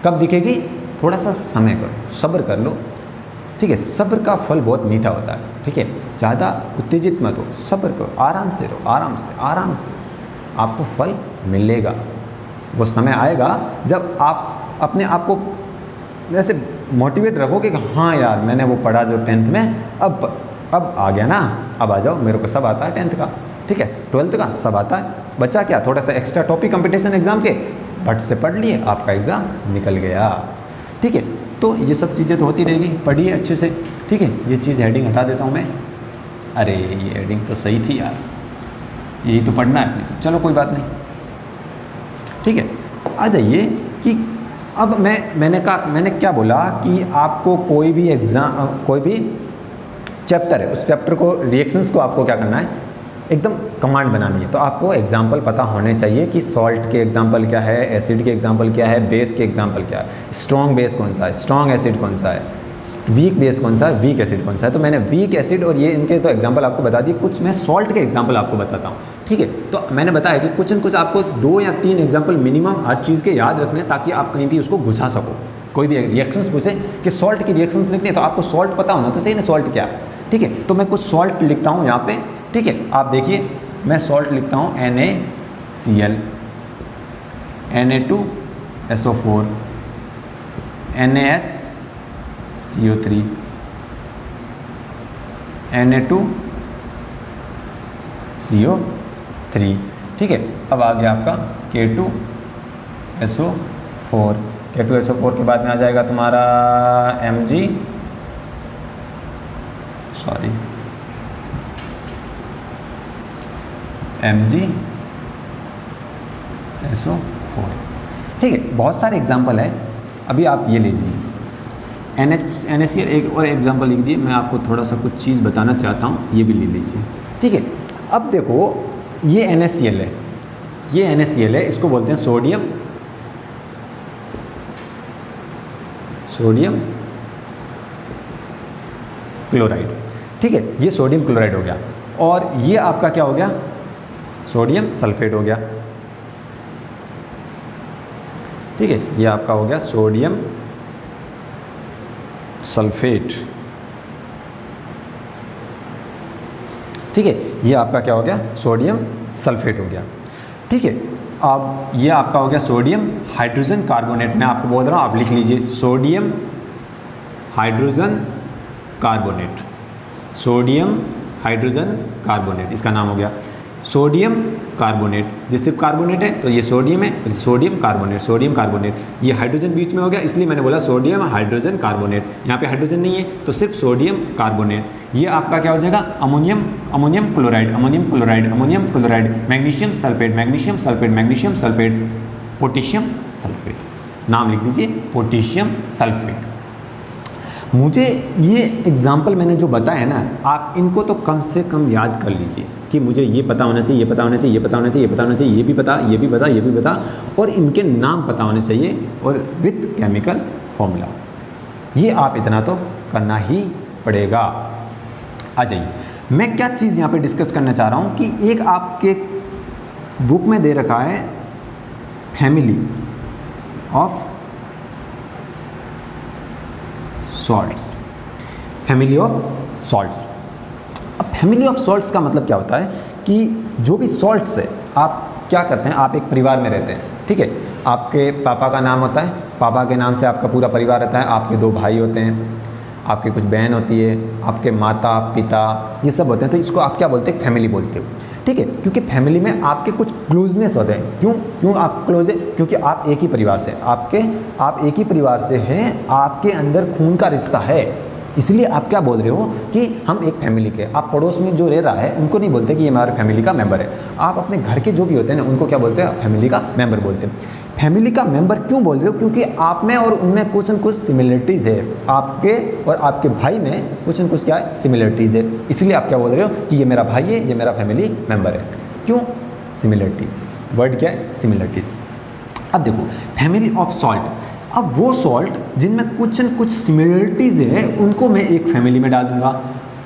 कब दिखेगी? थोड़ा सा समय करो, सब्र कर लो, ठीक है, सब्र का फल बहुत मीठा होता है, ठीक है, ज़्यादा उत्तेजित मत हो, सब्र करो, आराम से रहो, आराम से आपको फल मिलेगा। वो समय आएगा जब आप अपने आप को वैसे मोटिवेट रखोगे कि हाँ यार, मैंने वो पढ़ा जो 10th में, अब आ गया ना, अब आ जाओ, मेरे को सब आता है 10th का, ठीक है, 12th का सब आता है, बचा क्या, थोड़ा सा एक्स्ट्रा टॉपिक कंपटीशन एग्ज़ाम के फट से पढ़ लिए, आपका एग्ज़ाम निकल गया, ठीक है। तो ये सब चीज़ें तो होती रहेगी, पढ़िए अच्छे से, ठीक है। ये चीज़ हेडिंग हटा देता हूँ मैं, अरे ये हेडिंग तो सही थी यार, यही तो पढ़ना है अपने, चलो कोई बात नहीं, ठीक है। आ जाइए कि अब मैंने क्या बोला कि आपको कोई भी एग्ज़ाम, कोई भी चैप्टर है, उस चैप्टर को, रिएक्शंस को आपको क्या करना है, एकदम कमांड बनानी है। तो आपको एग्जाम्पल पता होने चाहिए कि सॉल्ट के एग्जाम्पल क्या है, एसिड के एग्जाम्पल क्या है, बेस के एग्जाम्पल क्या है, स्ट्रॉन्ग बेस कौन सा है, स्ट्रॉन्ग एसिड कौन सा है, वीक बेस कौन सा है, वीक एसिड कौन सा है। तो मैंने वीक एसिड और ये इनके तो एग्जाम्पल आपको बता दिए, कुछ मैं सॉल्ट के एग्जाम्पल आपको बताता हूँ, ठीक है। तो मैंने बताया कि कुछ न कुछ आपको 2 या 3 एग्जाम्पल मिनिमम हर चीज़ के याद रखने, ताकि आप कहीं भी उसको घुसा सको। कोई भी रिएक्शंस पूछे कि सॉल्ट की रिएक्शंस लिखनी है, तो आपको सॉल्ट पता होना तो सही ना, सॉल्ट क्या है, ठीक है। तो मैं कुछ सॉल्ट लिखता हूँ यहाँ पे, ठीक है, आप देखिए, मैं सॉल्ट लिखता हूँ NaCl, Na2SO4, NaSCO3, Na2CO3, ठीक है। अब आ गया आपका K2SO4, K2SO4 के बाद में आ जाएगा तुम्हारा MgSO4, ठीक है। बहुत सारे एग्जाम्पल है, अभी आप ये लीजिए NaCl, एक और एग्जांपल लिख दिए, मैं आपको थोड़ा सा कुछ चीज़ बताना चाहता हूँ, ये भी ले लीजिए, ठीक है। अब देखो ये NaCl है, ये NaCl है, इसको बोलते हैं सोडियम क्लोराइड, ठीक है। ये सोडियम क्लोराइड हो गया, और ये आपका क्या हो गया, सोडियम सल्फेट हो गया, ठीक है। ये आपका हो गया सोडियम सल्फेट, ठीक है। ये आपका क्या हो गया, सोडियम सल्फेट हो गया, ठीक है। अब ये आपका हो गया सोडियम हाइड्रोजन कार्बोनेट, मैं आपको बोल रहा हूँ, आप लिख लीजिए sodium hydrogen carbonate, sodium hydrogen carbonate, इसका नाम हो गया सोडियम कार्बोनेट। ये सिर्फ कार्बोनेट है तो ये सोडियम है, सोडियम कार्बोनेट, ये हाइड्रोजन बीच में हो गया, इसलिए मैंने बोला सोडियम हाइड्रोजन कार्बोनेट। यहाँ पे हाइड्रोजन नहीं है तो सिर्फ सोडियम कार्बोनेट। ये आपका क्या हो जाएगा, ammonium chloride, magnesium sulphate, potassium sulphate, नाम लिख दीजिए पोटेशियम सल्फेट। मुझे ये एग्जाम्पल मैंने जो बताया ना, आप इनको तो कम से कम याद कर लीजिए कि मुझे ये पता होना चाहिए, ये पता होना चाहिए, ये पता होना चाहिए, ये पता होना चाहिए, ये भी पता, ये भी पता, ये भी पता, और इनके नाम पता होने चाहिए, और विथ केमिकल फॉर्मूला। ये आप इतना तो करना ही पड़ेगा। आ जाइए, मैं क्या चीज़ यहाँ पे डिस्कस करना चाह रहा हूँ कि एक आपके बुक में दे रखा है family of salts, family of salts. अब फैमिली ऑफ सॉल्ट्स का मतलब क्या होता है कि जो भी सॉल्ट्स है, आप क्या करते हैं, आप एक परिवार में रहते हैं, ठीक है। आपके पापा का नाम होता है, पापा के नाम से आपका पूरा परिवार रहता है, आपके 2 भाई होते हैं, आपकी कुछ बहन होती है, आपके माता पिता, ये सब होते हैं, तो इसको आप क्या बोलते हैं, फैमिली बोलते हो, ठीक है। क्योंकि फैमिली में आपके कुछ क्लोजनेस होते हैं। क्यों आप क्लोज है, क्योंकि आप एक ही परिवार से, आप एक ही परिवार से हैं, आपके अंदर खून का रिश्ता है, इसलिए आप क्या बोल रहे हो कि हम एक फैमिली के। आप पड़ोस में जो रह रहा है उनको नहीं बोलते कि ये हमारे फैमिली का मेंबर है, आप अपने घर के जो भी होते हैं ना उनको क्या बोलते हैं, फैमिली का मेंबर बोलते हैं। फैमिली का मेंबर क्यों बोल रहे हो, क्योंकि आप में और उनमें कुछ न कुछ सिमिलरिटीज़ है, आपके और आपके भाई में कुछ न कुछ क्या है, सिमिलरिटीज़ है, इसलिए आप क्या बोल रहे हो कि ये मेरा भाई है, ये मेरा फैमिली मेंबर है। क्यों, सिमिलरिटीज़, वर्ड क्या है, सिमिलरिटीज़। अब देखो फैमिली ऑफ सॉल्ट, अब वो सॉल्ट जिनमें कुछ न कुछ सिमिलरिटीज़ है उनको मैं एक फैमिली में डाल दूंगा,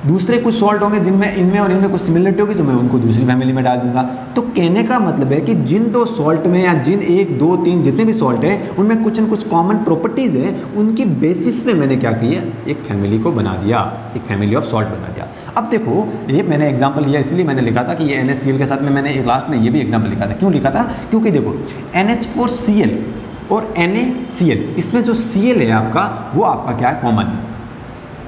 दूसरे कुछ सॉल्ट होंगे जिनमें इनमें और इनमें कुछ सिमिलरिटी होगी तो मैं उनको दूसरी फैमिली में डाल दूंगा। तो कहने का मतलब है कि जिन 2 सॉल्ट में या जिन 1 2 3 जितने भी सॉल्ट है उनमें कुछ न कुछ कॉमन प्रॉपर्टीज़ है, उनकी बेसिस पे मैंने क्या किया, एक फैमिली को बना दिया, एक फैमिली ऑफ सॉल्ट बना दिया। अब देखो ये मैंने एग्जाम्पल लिया इसलिए मैंने लिखा था कि ये NaCl के साथ में मैंने एक लास्ट में ये भी एग्जाम्पल लिखा था। क्यों लिखा था, क्योंकि देखो NH4Cl और NaCl, इसमें जो Cl है आपका वो आपका क्या है, कॉमन है,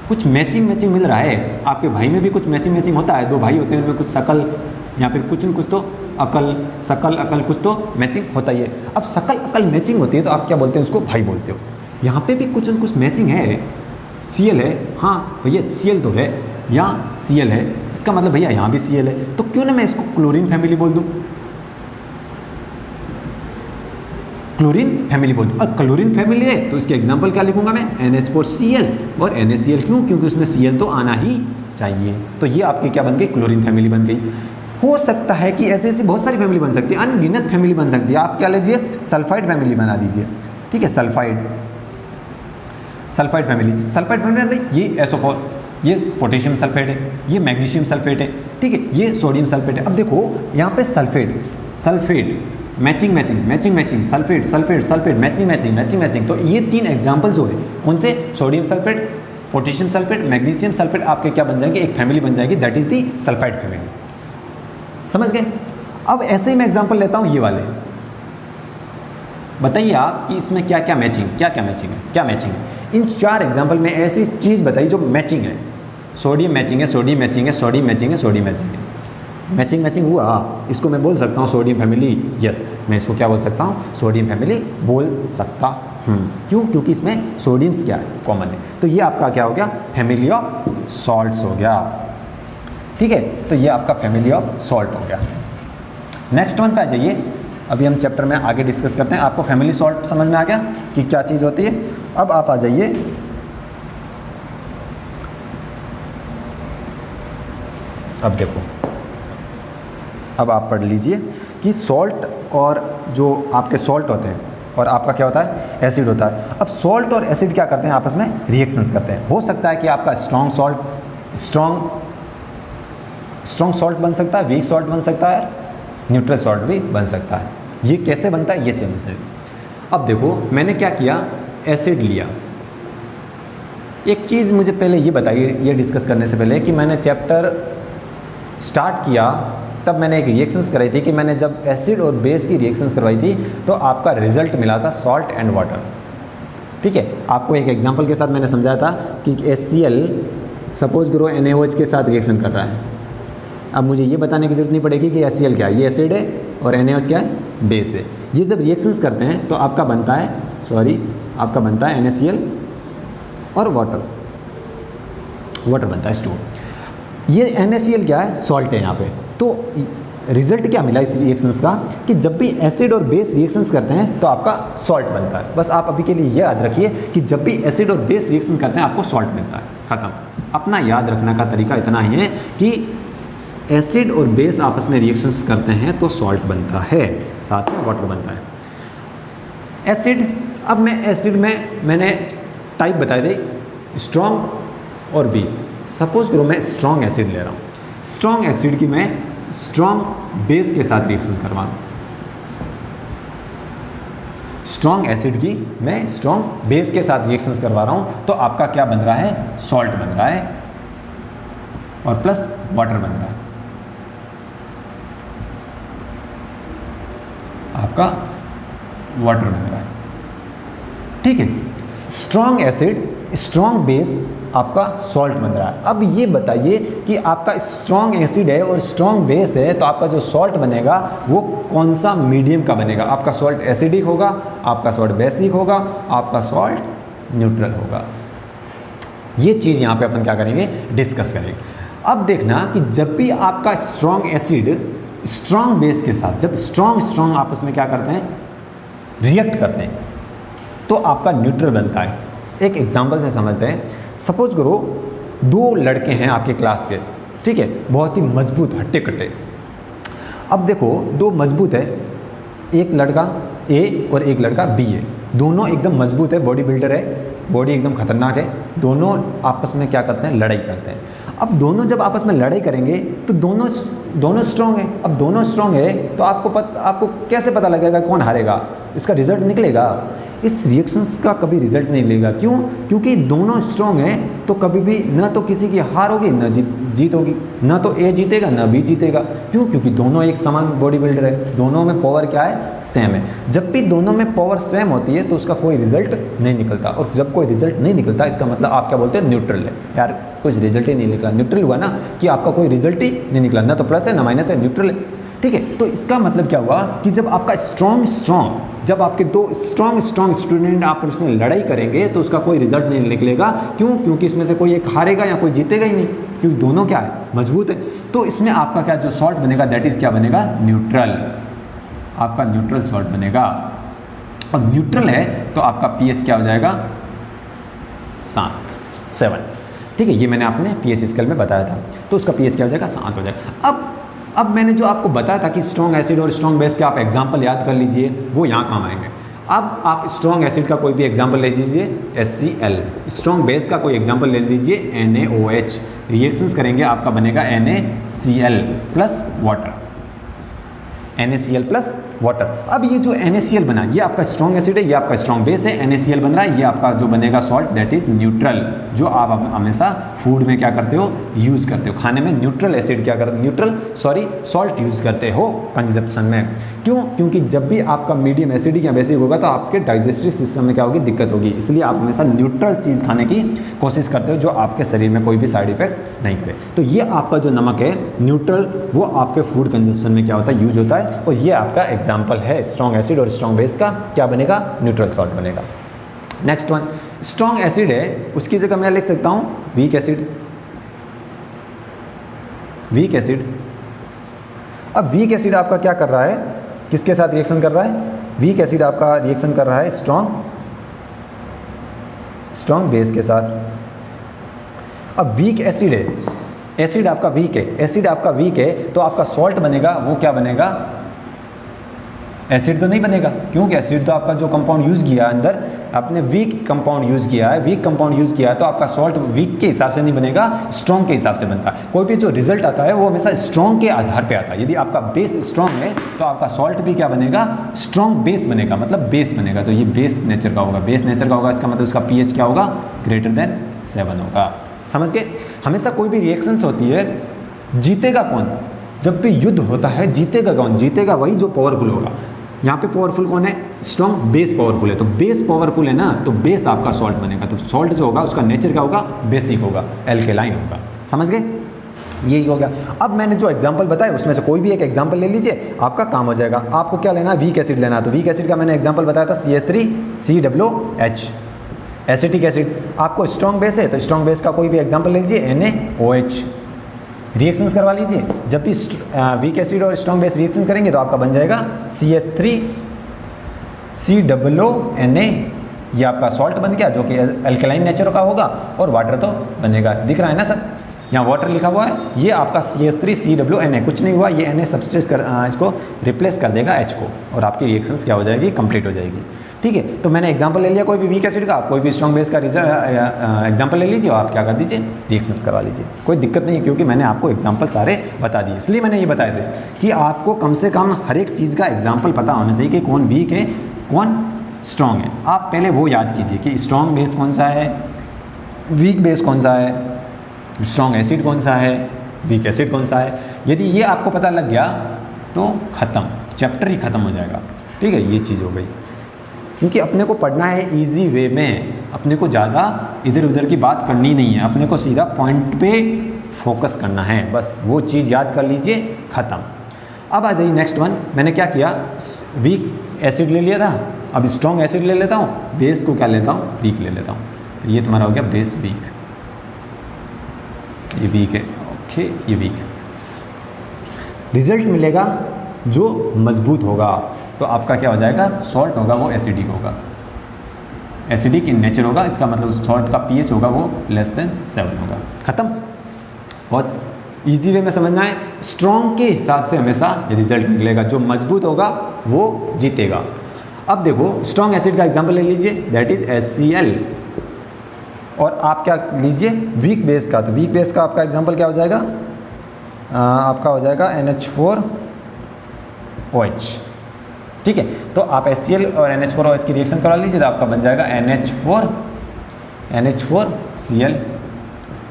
कुछ मैचिंग मिल रहा है। आपके भाई में भी कुछ मैचिंग होता है, 2 भाई होते हैं उनमें कुछ शकल या फिर कुछ न कुछ तो शकल अकल कुछ तो मैचिंग होता ही है। अब शकल अकल मैचिंग होती है तो आप क्या बोलते हैं, उसको भाई बोलते हो। यहाँ पे भी कुछ न कुछ मैचिंग है, Cl है, हाँ भैया Cl तो है, यहाँ Cl है, इसका मतलब भैया यहाँ भी Cl है, तो क्यों ना मैं इसको क्लोरीन फैमिली बोल दूँ, क्लोरीन फैमिली बोल दूँ। और क्लोरीन फैमिली है तो इसके एग्जांपल क्या लिखूंगा मैं, NH4Cl और NaCl। क्यों, क्योंकि उसमें Cl तो आना ही चाहिए। तो ये आपकी क्या बन गई, क्लोरीन फैमिली बन गई। हो सकता है कि ऐसे ऐसी बहुत सारी फैमिली बन सकती है, अनगिनत फैमिली बन सकती है। आप क्या लीजिए, सल्फाइड फैमिली बना दीजिए, ठीक है, सल्फाइड फैमिली, ये SO4, ये पोटेशियम सल्फेट है, ये मैग्नीशियम सल्फेट है, ठीक है, ये सोडियम सल्फेट है। अब देखो यहाँ पे सल्फेट मैचिंग सल्फेट मैचिंग, तो ये 3 एग्जाम्पल जो है कौन से, sodium sulphate, potassium sulphate, magnesium sulphate, आपके क्या बन जाएंगे, एक फैमिली बन जाएगी, that is the sulphide family. समझ गए। अब ऐसे ही मैं एग्जाम्पल लेता हूँ, ये वाले बताइए आप कि इसमें क्या मैचिंग है। इन 4 एग्जाम्पल में ऐसी चीज़ बताइए जो मैचिंग है। सोडियम मैचिंग है, मैचिंग हुआ, इसको मैं बोल सकता हूँ सोडियम फैमिली, यस मैं इसको क्या बोल सकता हूँ, सोडियम फैमिली बोल सकता हूँ। क्यों, क्योंकि इसमें सोडियम्स क्या है, कॉमन है। तो ये आपका क्या हो गया, फैमिली ऑफ सॉल्ट्स हो गया, ठीक है। तो ये आपका फैमिली ऑफ सॉल्ट हो गया। नेक्स्ट वन पे आ जाइए, अभी हम चैप्टर में आगे डिस्कस करते हैं। आपको फैमिली सॉल्ट समझ में आ गया कि क्या चीज़ होती है। अब आप आ जाइए अब देखो, अब आप पढ़ लीजिए कि सॉल्ट और जो आपके सॉल्ट होते हैं और आपका क्या होता है, एसिड होता है। अब सॉल्ट और एसिड क्या करते हैं, आपस में रिएक्शंस करते हैं। हो सकता है कि आपका स्ट्रॉन्ग सॉल्ट बन सकता है, वीक सॉल्ट बन सकता है, न्यूट्रल सॉल्ट भी बन सकता है। ये कैसे बनता है, ये चीज़ है। अब देखो मैंने क्या किया, एसिड लिया। एक चीज़ मुझे पहले ये बताइए, ये डिस्कस करने से पहले, कि मैंने चैप्टर स्टार्ट किया तब मैंने एक रिएक्शंस कराई थी कि मैंने जब एसिड और बेस की रिएक्शंस करवाई थी तो आपका रिजल्ट मिला था सॉल्ट एंड वाटर। ठीक है, आपको एक एग्जांपल के साथ मैंने समझाया था कि HCl सपोज करो NaOH के साथ रिएक्शन कर रहा है। अब मुझे ये बताने की जरूरत नहीं पड़ेगी कि HCl क्या है, ये एसिड है और NaOH क्या है, बेस है। ये जब रिएक्शंस करते हैं तो आपका बनता है NaCl और वाटर बनता है H2O। ये NaCl क्या है, सॉल्ट है यहाँ पे। तो रिजल्ट क्या मिला इस रिएक्शंस का कि जब भी एसिड और बेस रिएक्शंस करते हैं तो आपका सॉल्ट बनता है। बस आप अभी के लिए ये याद रखिए कि जब भी एसिड और बेस रिएक्शन करते हैं आपको सॉल्ट मिलता है, खत्म। अपना याद रखने का तरीका इतना ही है कि एसिड और बेस आपस में रिएक्शंस करते हैं तो सॉल्ट बनता है, साथ में वाटर बनता है। एसिड, अब मैं एसिड में मैंने टाइप बताए थे, स्ट्रॉन्ग और वीक। सपोज करो मैं स्ट्रॉन्ग एसिड ले रहा हूँ, स्ट्रॉन्ग एसिड की मैं स्ट्रॉन्ग बेस के साथ रिएक्शन करवा रहा हूँ। स्ट्रॉन्ग एसिड की मैं स्ट्रॉन्ग बेस के साथ रिएक्शंस करवा रहा हूँ तो आपका क्या बन रहा है, सॉल्ट बन रहा है और प्लस वाटर बन रहा है। आपका वाटर बन रहा है, ठीक है। स्ट्रॉन्ग एसिड, स्ट्रॉन्ग बेस, आपका सॉल्ट बन रहा है। अब ये बताइए कि आपका स्ट्रॉन्ग एसिड है और स्ट्रॉन्ग बेस है तो आपका जो सॉल्ट बनेगा वो कौन सा मीडियम का बनेगा। आपका सॉल्ट एसिडिक होगा, आपका सॉल्ट बेसिक होगा, आपका सॉल्ट न्यूट्रल होगा। ये चीज़ यहाँ पे अपन क्या करेंगे, डिस्कस करेंगे। अब देखना कि जब भी आपका स्ट्रॉन्ग एसिड स्ट्रॉन्ग बेस के साथ, जब स्ट्रॉन्ग आपस में क्या करते हैं, रिएक्ट करते हैं तो आपका न्यूट्रल बनता है। एक एग्जांपल से समझते हैं। सपोज करो दो लड़के हैं आपके क्लास के, ठीक है, बहुत ही मजबूत हट्टे कट्टे। अब देखो दो मजबूत है, एक लड़का ए और एक लड़का बी है, दोनों एकदम मजबूत है, बॉडी बिल्डर है, बॉडी एकदम खतरनाक है, दोनों आपस में क्या करते हैं, लड़ाई करते हैं। अब दोनों जब आपस में लड़ाई करेंगे तो दोनों स्ट्रॉन्ग है। अब दोनों स्ट्रॉन्ग है तो आपको कैसे पता लगेगा कौन हारेगा, इसका रिजल्ट निकलेगा। इस रिएक्शंस का कभी रिजल्ट नहीं लेगा, क्यों, क्योंकि दोनों स्ट्रॉन्ग हैं तो कभी भी ना तो किसी की हार होगी ना जीत होगी, ना तो ए जीतेगा ना बी जीतेगा। क्यों, क्योंकि दोनों एक समान बॉडी बिल्डर है, दोनों में पावर क्या है, सेम है। जब भी दोनों में पावर सेम होती है तो उसका कोई रिजल्ट नहीं निकलता, और जब कोई रिजल्ट नहीं निकलता इसका मतलब आप क्या बोलते हैं, न्यूट्रल है। यार कुछ रिजल्ट ही नहीं निकला, न्यूट्रल हुआ ना कि आपका कोई रिजल्ट ही नहीं निकला, ना तो प्लस है ना माइनस है, न्यूट्रल है, ठीक है। तो इसका मतलब क्या हुआ कि जब आपका स्ट्रॉन्ग जब आपके दो स्ट्रॉन्ग स्टूडेंट आपस में लड़ाई करेंगे तो उसका कोई रिजल्ट नहीं निकलेगा। क्यों, क्योंकि इसमें से कोई एक हारेगा या कोई जीतेगा ही नहीं, क्योंकि दोनों क्या है, मजबूत है। तो इसमें आपका क्या जो सॉल्ट बनेगा दैट इज क्या बनेगा, न्यूट्रल। आपका न्यूट्रल सॉल्ट बनेगा, और न्यूट्रल है तो आपका पीएच क्या हो जाएगा, 7, ठीक है। ये मैंने आपने पीएच स्केल में बताया था, तो उसका पीएच क्या हो जाएगा, 7 हो जाएगा। अब मैंने जो आपको बताया था कि स्ट्रॉन्ग एसिड और स्ट्रॉन्ग बेस के आप एग्जाम्पल याद कर लीजिए, वो यहाँ काम आएंगे। अब आप स्ट्रॉन्ग एसिड का कोई भी एग्जाम्पल ले लीजिए, HCl। स्ट्रॉन्ग बेस का कोई एग्जाम्पल ले लीजिए, NaOH। रिएक्शंस करेंगे आपका बनेगा NaCl plus water, NaCl plus water. अब ये जो NaCl बना, ये आपका स्ट्रॉन्ग एसिड है, ये आपका स्ट्रॉन्ग बेस है, NaCl बन रहा है, ये आपका जो बनेगा सॉल्ट दैट इज न्यूट्रल, जो आप हमेशा फूड में क्या करते हो, यूज़ करते हो। खाने में न्यूट्रल एसिड क्या करते, सॉल्ट यूज़ करते हो कंजप्शन में। क्यों, क्योंकि जब भी आपका मीडियम एसिडिक या बेसिक होगा तो आपके डाइजेस्टिव सिस्टम में क्या होगी, दिक्कत होगी। इसलिए आप हमेशा न्यूट्रल चीज़ खाने की कोशिश करते हो जो आपके शरीर में कोई भी साइड इफेक्ट नहीं करे। तो ये आपका जो नमक है न्यूट्रल, वो आपके फूड कंजप्शन में क्या होता है, यूज होता है। और ये आपका एग्जाम्पल है स्ट्रॉन्ग एसिड और स्ट्रॉन्ग बेस का, क्या बनेगा, न्यूट्रल सॉल्ट बनेगा। नेक्स्ट वन, स्ट्रॉन्ग एसिड है, उसकी जगह मैं लिख सकता हूँ वीक एसिड। अब वीक एसिड आपका क्या कर रहा है, किसके साथ रिएक्शन कर रहा है? वीक एसिड आपका रिएक्शन कर रहा है स्ट्रॉन्ग बेस के साथ। अब वीक एसिड है, एसिड आपका वीक है, एसिड आपका वीक है तो आपका सॉल्ट बनेगा वो क्या बनेगा? एसिड तो नहीं बनेगा, क्योंकि एसिड तो आपका जो कंपाउंड यूज़ किया अंदर आपने वीक कंपाउंड यूज़ किया है, वीक कंपाउंड यूज़ किया है तो आपका सॉल्ट वीक के हिसाब से नहीं बनेगा, स्ट्रॉन्ग के हिसाब से बनता है। कोई भी जो रिजल्ट आता है वो हमेशा स्ट्रॉन्ग के आधार पे आता है। यदि आपका बेस स्ट्रॉन्ग है तो आपका सॉल्ट भी क्या बनेगा? स्ट्रॉन्ग बेस बनेगा, मतलब बेस बनेगा। तो ये बेस नेचर का होगा, बेस नेचर का होगा, इसका मतलब उसका pH क्या होगा? ग्रेटर देन 7 होगा। समझ गए? हमेशा कोई भी रिएक्शंस होती है, जीतेगा कौन? जब भी युद्ध होता है जीतेगा कौन? जीतेगा वही जो पावरफुल होगा। यहाँ पे पावरफुल कौन है? स्ट्रॉन्ग बेस पावरफुल है, तो बेस पावरफुल है ना, तो बेस आपका सॉल्ट बनेगा। तो सॉल्ट जो होगा उसका नेचर क्या होगा? बेसिक होगा, एल्केलाइन होगा। समझ गए? यही हो गया। अब मैंने जो एग्जांपल बताया उसमें से कोई भी एक एग्जांपल ले लीजिए, आपका काम हो जाएगा। आपको क्या लेना है? वीक एसिड लेना है। तो वीक एसिड का मैंने एग्जांपल बताया था CH3COOH, एसिटिक एसिड। आपको स्ट्रॉन्ग बेस है तो स्ट्रॉन्ग बेस का कोई भी एग्जांपल ले लीजिए, NaOH। रिएक्शंस करवा लीजिए। जब भी वीक एसिड और स्ट्रॉन्ग बेस रिएक्शंस करेंगे तो आपका बन जाएगा CH3COONA। ये आपका सॉल्ट बन गया जो कि अल्कलाइन नेचर का होगा, और वाटर तो बनेगा। दिख रहा है ना सर? यहाँ वाटर लिखा हुआ है, ये आपका CH3COONA, कुछ नहीं हुआ, ये Na सब्सट्रेट कर इसको रिप्लेस कर देगा H को, और आपकी रिएक्शंस क्या हो जाएगी? कंप्लीट हो जाएगी। ठीक है, तो मैंने एग्जांपल ले लिया कोई भी वीक एसिड का, आप कोई भी स्ट्रॉन्ग बेस का एग्जांपल ले लीजिए और आप क्या कर दीजिए? रिएक्शंस करवा लीजिए। कोई दिक्कत नहीं है, क्योंकि मैंने आपको एग्जांपल सारे बता दिए, इसलिए मैंने ये बताए थे कि आपको कम से कम हर एक चीज़ का एग्जांपल पता होना चाहिए कि कौन वीक है कौन स्ट्रॉन्ग है। आप पहले वो याद कीजिए कि स्ट्रॉन्ग बेस कौन सा है, वीक बेस कौन सा है, स्ट्रॉन्ग एसिड कौन सा है, वीक एसिड कौन सा है। यदि ये आपको पता लग गया तो ख़त्म, चैप्टर ही ख़त्म हो जाएगा। ठीक है, ये चीज़ हो गई। क्योंकि अपने को पढ़ना है इजी वे में, अपने को ज़्यादा इधर उधर की बात करनी नहीं है, अपने को सीधा पॉइंट पे फोकस करना है, बस वो चीज़ याद कर लीजिए, ख़त्म। अब आ जाइए नेक्स्ट वन। मैंने क्या किया? वीक एसिड ले लिया था, अब स्ट्रॉन्ग एसिड ले लेता हूँ, बेस को क्या लेता हूँ? वीक ले लेता हूँ। तो ये तुम्हारा हो गया बेस वीक, ये वीक है, ओके, ये वीक है। रिजल्ट मिलेगा जो मजबूत होगा तो आपका क्या हो जाएगा? सॉल्ट होगा वो एसिडिक होगा, एसिडिक इन नेचर होगा, इसका मतलब सॉल्ट का pH होगा वो लेस देन 7 होगा। ख़त्म। बहुत इजी वे में समझना है, स्ट्रॉन्ग के हिसाब से हमेशा रिजल्ट निकलेगा, जो मजबूत होगा वो जीतेगा। अब देखो स्ट्रॉन्ग एसिड का एग्जांपल ले लीजिए, दैट इज HCl, और आप क्या लीजिए? वीक बेस का। तो वीक बेस का आपका एग्जांपल क्या हो जाएगा? आपका हो जाएगा NH4OH। ठीक है, तो आप HCl और NH4OH की रिएक्शन करवा लीजिए तो आपका बन जाएगा NH4Cl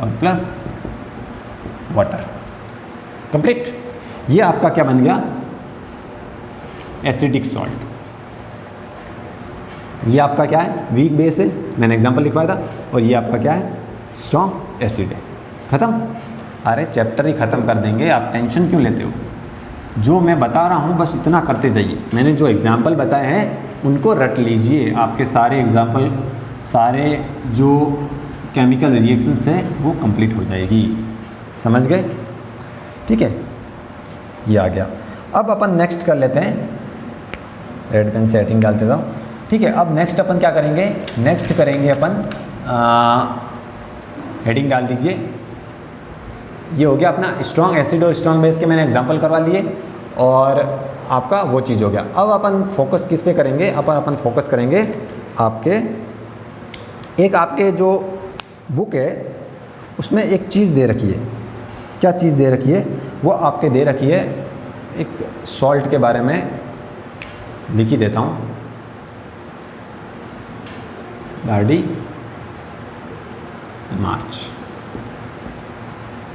और प्लस वाटर। कंप्लीट। ये आपका क्या बन गया? Acidic salt. ये आपका क्या है? वीक बेस है, मैंने एग्जांपल लिखवाया था, और ये आपका क्या है? स्ट्रॉन्ग एसिड है। ख़त्म। अरे चैप्टर ही ख़त्म कर देंगे, आप टेंशन क्यों लेते हो? जो मैं बता रहा हूँ बस इतना करते जाइए। मैंने जो एग्जाम्पल बताए हैं उनको रट लीजिए, आपके सारे एग्जाम्पल, सारे जो केमिकल रिएक्शंस है वो कंप्लीट हो जाएगी। समझ गए? ठीक है, ये आ गया। अब अपन नेक्स्ट कर लेते हैं, रेड पेन से हेडिंग डाल देता हूँ। ठीक है, अब नेक्स्ट अपन क्या करेंगे? नेक्स्ट करेंगे अपन हेडिंग डाल दीजिए। ये हो गया अपना स्ट्रॉन्ग एसिड और स्ट्रॉन्ग बेस के मैंने एग्जांपल करवा लिए, और आपका वो चीज़ हो गया। अब अपन फोकस किस पे करेंगे? अपन फोकस करेंगे आपके आपके जो बुक है उसमें एक चीज़ दे रखी है। क्या चीज़ दे रखी है? वो आपके दे रखी है एक सॉल्ट के बारे में, लिख ही देता हूँ, दार्डी मार्च,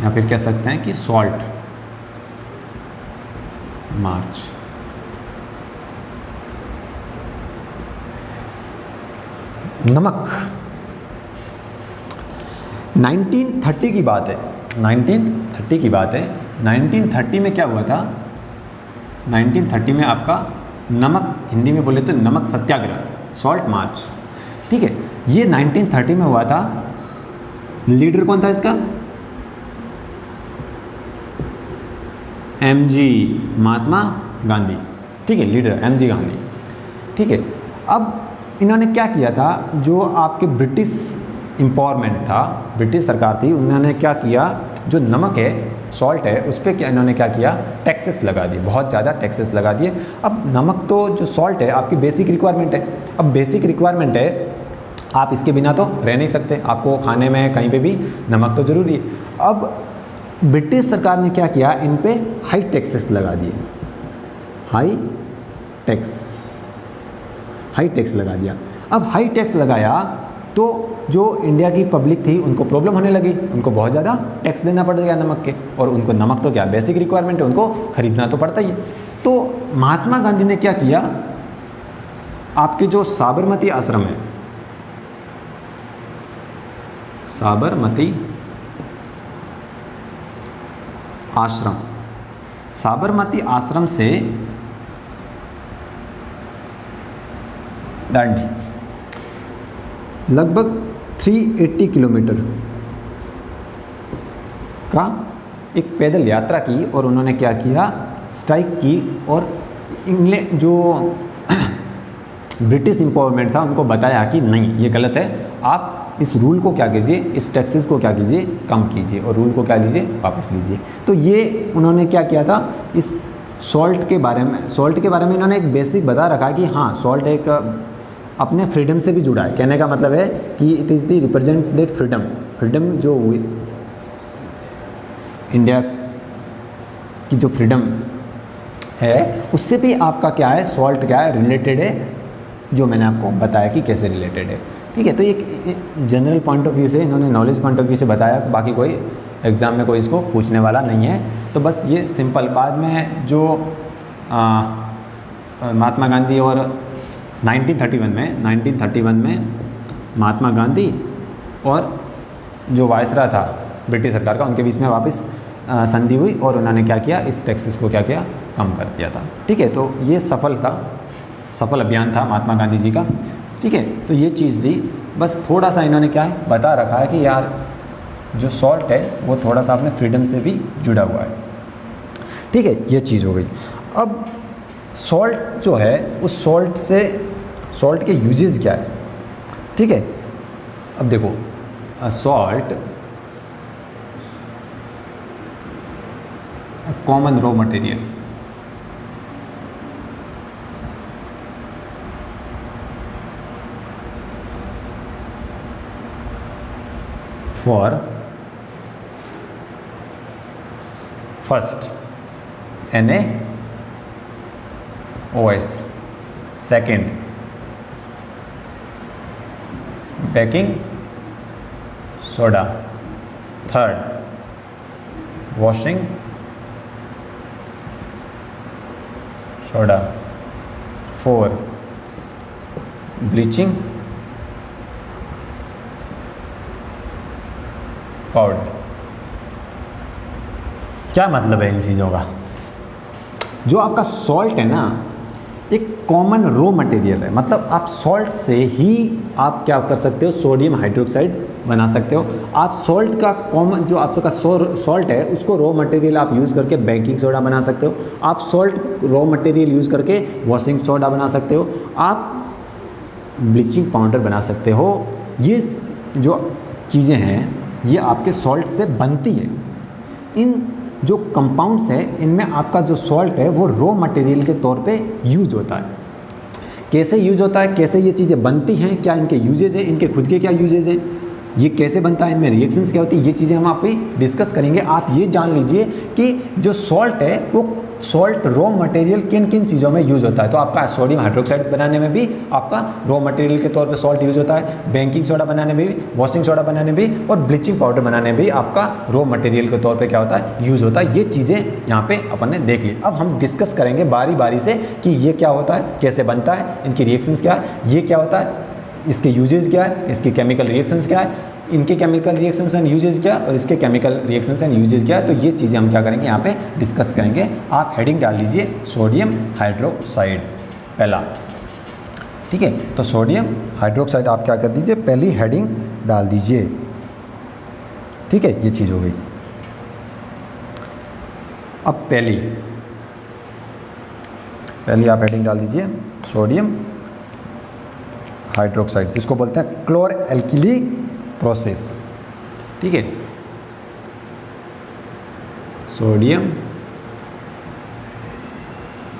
या फिर कह सकते हैं कि सॉल्ट मार्च। नमक 1930 की बात है, 1930 की बात है। 1930 में क्या हुआ था? 1930 में आपका नमक, हिंदी में बोले तो नमक सत्याग्रह, सॉल्ट मार्च। ठीक है, ये 1930 में हुआ था। लीडर कौन था इसका? MG, महात्मा गांधी। ठीक है, लीडर एमजी गांधी। ठीक है, अब इन्होंने क्या किया था, जो आपके ब्रिटिश एम्पावरमेंट था, ब्रिटिश सरकार थी, उन्होंने क्या किया, जो नमक है, सॉल्ट है, उस पर क्या इन्होंने क्या किया, टैक्सेस लगा दिए, बहुत ज़्यादा टैक्सेस लगा दिए। अब नमक तो जो सॉल्ट है आपकी बेसिक रिक्वायरमेंट है, अब बेसिक रिक्वायरमेंट है, आप इसके बिना तो रह नहीं सकते, आपको खाने में कहीं पे भी नमक तो ज़रूरी है। अब ब्रिटिश सरकार ने क्या किया, इन पे हाई टैक्सेस लगा दिए, हाई टैक्स लगा दिया। अब हाई टैक्स लगाया तो जो इंडिया की पब्लिक थी उनको प्रॉब्लम होने लगी, उनको बहुत ज़्यादा टैक्स देना पड़ गया नमक के, और उनको नमक तो क्या बेसिक रिक्वायरमेंट है, उनको खरीदना तो पड़ता ही है। तो महात्मा गांधी ने क्या किया, आपके जो साबरमती आश्रम है, साबरमती आश्रम से दांडी लगभग 380 किलोमीटर का एक पैदल यात्रा की, और उन्होंने क्या किया, स्ट्राइक की, और इंग्लैंड जो ब्रिटिश एम्पावरमेंट था उनको बताया कि नहीं, ये गलत है, आप इस रूल को क्या कीजिए, इस टैक्सेस को क्या कीजिए, कम कीजिए, और रूल को क्या लीजिए, वापस लीजिए। तो ये उन्होंने क्या किया था, इस सॉल्ट के बारे में इन्होंने एक बेसिक बता रखा कि हाँ, सॉल्ट एक अपने फ्रीडम से भी जुड़ा है। कहने का मतलब है कि it is the represent that freedom जो इंडिया की जो फ्रीडम है उससे भी आपका क्या है, सॉल्ट क्या है, रिलेटेड है, जो मैंने आपको बताया कि कैसे रिलेटेड है। ठीक है, तो एक जनरल पॉइंट ऑफ व्यू से इन्होंने, नॉलेज पॉइंट ऑफ व्यू से बताया, बाकी कोई एग्ज़ाम में कोई इसको पूछने वाला नहीं है। तो बस ये सिंपल, बाद में जो महात्मा गांधी और 1931 में महात्मा गांधी और जो वायसराय था ब्रिटिश सरकार का, उनके बीच में वापस संधि हुई, और उन्होंने क्या किया, इस टैक्सेस को क्या किया, कम कर दिया था। ठीक है, तो ये सफल अभियान था महात्मा गांधी जी का। ठीक है, तो ये चीज़ थी, बस थोड़ा सा इन्होंने क्या है बता रखा है कि यार जो सॉल्ट है वो थोड़ा सा अपने फ्रीडम से भी जुड़ा हुआ है। ठीक है, ये चीज़ हो गई। अब सॉल्ट जो है, उस सॉल्ट के यूजेस क्या है। ठीक है, अब देखो, salt common raw material for first NaOH, second baking soda, third washing soda, four bleaching powder. क्या मतलब है इन चीज़ों का, जो आपका सॉल्ट है ना, एक कॉमन रॉ मटेरियल है, मतलब आप सॉल्ट से ही आप क्या कर सकते हो, सोडियम हाइड्रोक्साइड बना सकते हो। आप सॉल्ट का कॉमन जो आपका सॉल्ट है उसको रॉ मटेरियल आप यूज़ करके बेकिंग सोडा बना सकते हो, आप सॉल्ट रॉ मटेरियल यूज़ करके वॉशिंग सोडा बना सकते हो, आप ब्लीचिंग पाउडर बना सकते हो। ये जो चीज़ें हैं ये आपके सॉल्ट से बनती है। इन जो कंपाउंड्स है इनमें आपका जो सॉल्ट है वो रॉ मटेरियल के तौर पे यूज होता है। कैसे यूज होता है, कैसे ये चीज़ें बनती हैं, क्या इनके यूजेज है, इनके खुद के क्या यूजेज है, ये कैसे बनता है, इनमें रिएक्शंस क्या होती है, ये चीज़ें हम आप डिस्कस करेंगे। आप ये जान लीजिए कि जो सॉल्ट है वो सॉल्ट रॉ मटेरियल किन किन चीज़ों में यूज़ होता है। तो आपका सोडियम हाइड्रोक्साइड बनाने में भी आपका रॉ मटेरियल के तौर पे सॉल्ट यूज़ होता है, बेकिंग सोडा बनाने में भी, वॉशिंग सोडा बनाने में भी, और ब्लीचिंग पाउडर बनाने में भी आपका रॉ मटेरियल के तौर पे क्या होता है, यूज़ होता है। ये चीज़ें यहाँ पे अपन ने देख ली। अब हम डिस्कस करेंगे बारी बारी से कि ये क्या होता है, कैसे बनता है, इनकी रिएक्शंस क्या है, ये क्या होता है, इसके यूजेज क्या है, इसकी केमिकल रिएक्शंस क्या है, इनके केमिकल रिएक्शंस एंड यूजेज क्या, और इसके केमिकल रिएक्शंस एंड यूजेज क्या है। तो ये चीज़ें हम क्या करेंगे यहाँ पे डिस्कस करेंगे। आप हेडिंग डाल लीजिए सोडियम हाइड्रोक्साइड पहला। ठीक है, तो सोडियम हाइड्रोक्साइड आप क्या कर दीजिए, पहली हेडिंग डाल दीजिए। ठीक है, ये चीज़ हो गई। अब पहली पहले आप हेडिंग डाल दीजिए सोडियम हाइड्रोक्साइड, जिसको बोलते हैं क्लोर एल्किली प्रोसेस। ठीक है, सोडियम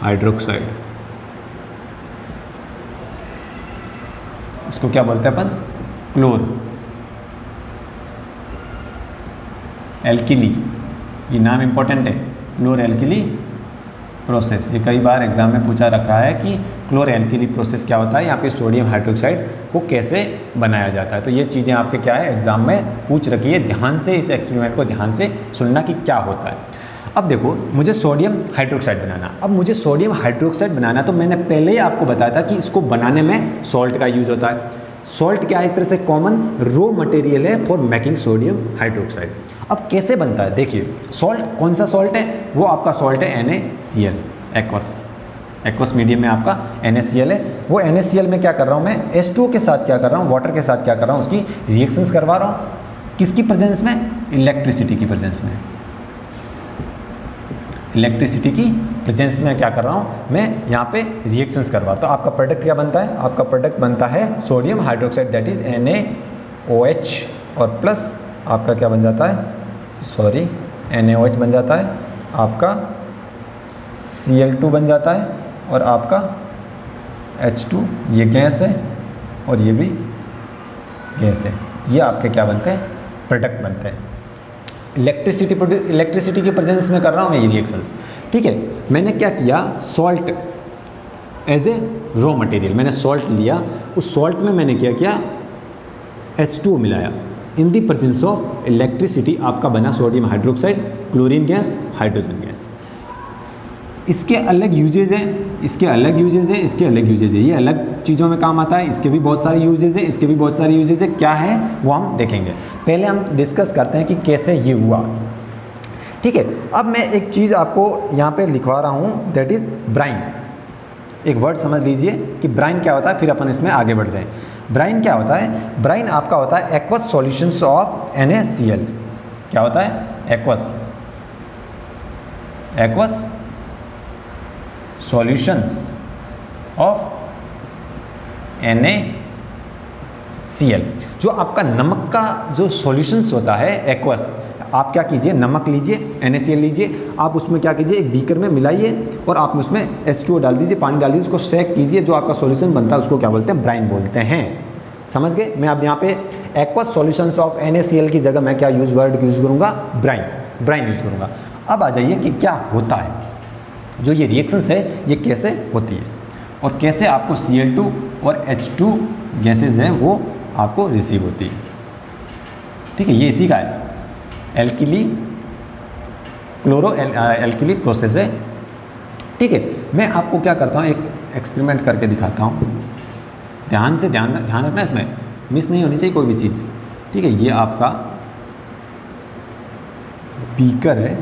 हाइड्रोक्साइड, इसको क्या बोलते हैं अपन, क्लोर एल्किली। ये नाम इंपॉर्टेंट है, क्लोर एल्किली प्रोसेस। ये कई बार एग्जाम में पूछा रखा है कि क्लोर एल्किली प्रोसेस क्या होता है, यहाँ पे सोडियम हाइड्रोक्साइड को कैसे बनाया जाता है। तो ये चीज़ें आपके क्या है एग्जाम में पूछ रखी है, ध्यान से इस एक्सपेरिमेंट को ध्यान से सुनना कि क्या होता है। अब देखो, मुझे सोडियम हाइड्रोक्साइड बनाना, अब मुझे सोडियम हाइड्रोक्साइड बनाना, तो मैंने पहले ही आपको बताया था कि इसको बनाने में सॉल्ट का यूज़ होता है। सॉल्ट क्या है, एक तरह से कॉमन रॉ मटेरियल है फॉर मेकिंग सोडियम हाइड्रोक्साइड। अब कैसे बनता है, देखिए सॉल्ट कौन सा सॉल्ट है, वो आपका सॉल्ट है NaCl, एक्वस मीडियम में आपका NaCl है। वो NaCl में क्या कर रहा हूँ मैं, H2O के साथ क्या कर रहा हूँ, वाटर के साथ क्या कर रहा हूँ, उसकी रिएक्शंस करवा रहा हूँ। किसकी प्रेजेंस में, इलेक्ट्रिसिटी की प्रेजेंस में। इलेक्ट्रिसिटी की प्रेजेंस में क्या कर रहा हूँ मैं, यहाँ पे रिएक्शंस करवा। तो आपका प्रोडक्ट क्या बनता है, आपका प्रोडक्ट बनता है sodium hydroxide, that is NaOH, और प्लस आपका क्या बन जाता है, सॉरी NaOH बन जाता है, आपका Cl2 बन जाता है, और आपका H2, ये गैस है और ये भी गैस है। ये आपके क्या बनते हैं, प्रोडक्ट बनते हैं। इलेक्ट्रिसिटी की प्रेजेंस में कर रहा हूँ मैं ये रिएक्शंस। ठीक है, मैंने क्या किया, salt as a raw material, मैंने सॉल्ट लिया, उस सॉल्ट में मैंने क्या किया, H2O मिलाया। In the presence of electricity आपका बना sodium hydroxide, chlorine gas, hydrogen gas. इसके अलग यूजेज हैं, इसके अलग यूजेज है, इसके अलग यूजेज है, ये अलग चीज़ों में काम आता है, इसके भी बहुत सारे यूजेज है, इसके भी बहुत सारे यूजेज है। क्या है वो हम देखेंगे, पहले हम डिस्कस करते हैं कि कैसे ये हुआ। ठीक है, अब मैं एक चीज़ आपको यहाँ पे लिखवा रहा हूँ, दैट इज़ ब्राइन। एक वर्ड समझ लीजिए कि ब्राइन क्या होता है, फिर अपन इसमें आगे बढ़ते हैं। ब्राइन क्या होता है, ब्राइन आपका होता है एक्वस सॉल्यूशंस ऑफ NaCl। क्या होता है, एक्वस सॉल्यूशंस ऑफ NaCl। जो आपका नमक का जो सॉल्यूशंस होता है एक्वस, आप क्या कीजिए, नमक लीजिए, NaCl लीजिए, आप उसमें क्या कीजिए, एक बीकर में मिलाइए और आप उसमें H2O डाल दीजिए, पानी डाल दीजिए, उसको सेक कीजिए, जो आपका सॉल्यूशन बनता है उसको क्या बोलते हैं, ब्राइन बोलते हैं। समझ गए। मैं अब यहाँ पे एक्वस सॉल्यूशंस ऑफ NaCl की जगह मैं क्या वर्ड यूज़ करूँगा, ब्राइन यूज़ करूँगा। अब आ जाइए कि क्या होता है, जो ये रिएक्शंस है ये कैसे होती है और कैसे आपको Cl2 और H2 गैसेज है वो आपको रिसीव होती है। ठीक है, ये इसी का है, एल्किली एल्किली प्रोसेस है। ठीक है, मैं आपको क्या करता हूँ, एक एक्सपेरिमेंट करके दिखाता हूँ। ध्यान रखना, इसमें मिस नहीं होनी चाहिए कोई भी चीज़। ठीक है, ये आपका बीकर है,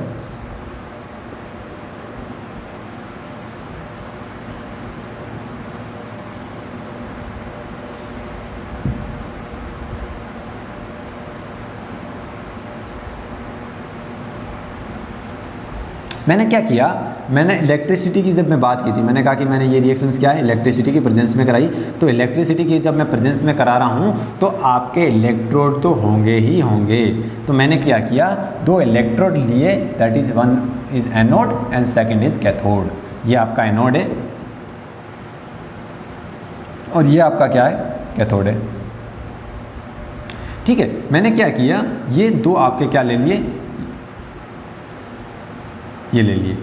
मैंने क्या किया, मैंने इलेक्ट्रिसिटी की जब मैं बात की थी, मैंने कहा कि मैंने ये रिएक्शंस क्या है, इलेक्ट्रिसिटी की प्रेजेंस में कराई। तो इलेक्ट्रिसिटी की जब मैं प्रेजेंस में करा रहा हूँ तो आपके इलेक्ट्रोड तो होंगे ही होंगे। तो मैंने क्या किया, दो इलेक्ट्रोड लिए, that is one is anode and second is cathode. ये आपका एनोड है और ये आपका क्या है, कैथोड है। ठीक है, मैंने क्या किया, ये दो आपके क्या ले लिए, ये ले लिए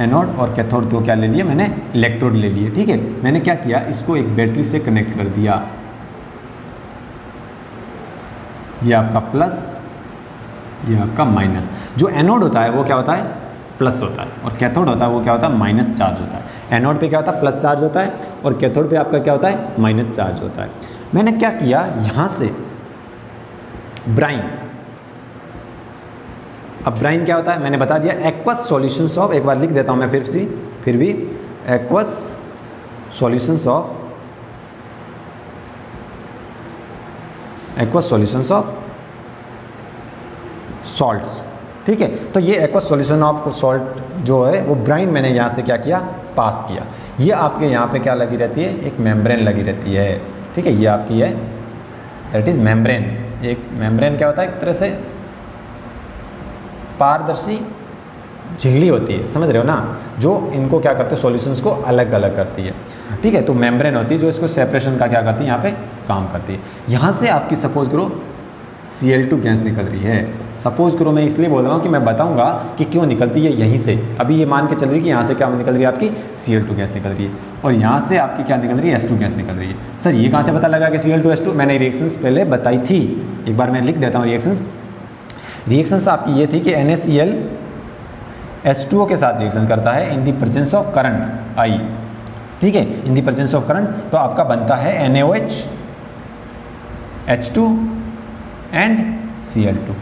एनोड और कैथोड, दो क्या ले लिए मैंने, इलेक्ट्रोड ले लिए। ठीक है, मैंने क्या किया, इसको एक बैटरी से कनेक्ट कर दिया। ये आपका प्लस, ये आपका माइनस। जो एनोड होता है वो क्या होता है, प्लस होता है, और कैथोड होता है वो क्या होता है, माइनस चार्ज होता है। एनोड पे क्या होता है, प्लस चार्ज होता है, और कैथोड पे आपका क्या होता है, माइनस चार्ज होता है। मैंने क्या किया, यहाँ से ब्राइन, अब ब्राइन क्या होता है मैंने बता दिया, एक्वस सॉल्यूशंस ऑफ, एक बार लिख देता हूँ मैं फिर भी एक्वस सॉल्यूशंस ऑफ सॉल्ट्स। ठीक है। तो ये एक्वस सॉल्यूशन ऑफ सॉल्ट जो है वो ब्राइन मैंने यहाँ से क्या किया, पास किया। ये आपके यहाँ पे क्या लगी रहती है, एक मेम्ब्रेन लगी रहती है, ठीक है। ये आपकी है दैट इज मेम्ब्रेन। एक मेम्ब्रेन क्या होता है, एक तरह से पारदर्शी झिल्ली होती है, समझ रहे हो ना, जो इनको क्या करते हैं, सॉल्यूशंस को अलग अलग करती है, ठीक है। तो मेम्ब्रेन होती है जो इसको सेपरेशन का क्या करती है, यहाँ पे काम करती है। यहाँ से आपकी सपोज करो Cl2 गैस निकल रही है, सपोज करो, मैं इसलिए बोल रहा हूँ कि मैं बताऊँगा कि क्यों निकलती है यहीं से। अभी ये मान के चल रही है कि यहाँ से क्या निकल रही है, आपकी Cl2 गैस निकल रही है, और यहाँ से आपकी क्या निकल रही है, H2 गैस निकल रही है। सर ये कहाँ से पता लगा कि Cl2 H2, मैंने रिएक्शंस पहले बताई थी, एक बार मैं लिख देता हूँ रिएक्शंस आपकी ये थी कि NaCl H2O के साथ रिएक्शन करता है in the presence of current I, ठीक है, in the presence of current. तो आपका बनता है NaOH H2 एंड Cl2,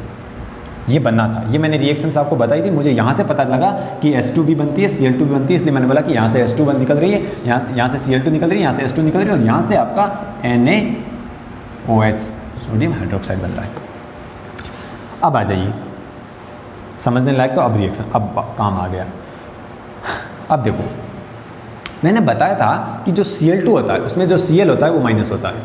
ये बनना था। ये मैंने रिएक्शंस आपको बताई थी, मुझे यहाँ से पता लगा कि H2 भी बनती है, Cl2 भी बनती है, इसलिए मैंने बोला कि यहाँ से H2 निकल रही है, यहाँ से Cl2 निकल रही है, यहाँ से H2 निकल रही है, और यहाँ से आपका NaOH सोडियम हाइड्रोक्साइड बन रहा है। अब आ जाइए समझने लायक, तो अब रिएक्शन, अब काम आ गया। अब देखो मैंने बताया था कि जो Cl2 होता है उसमें जो Cl होता है वो माइनस होता है,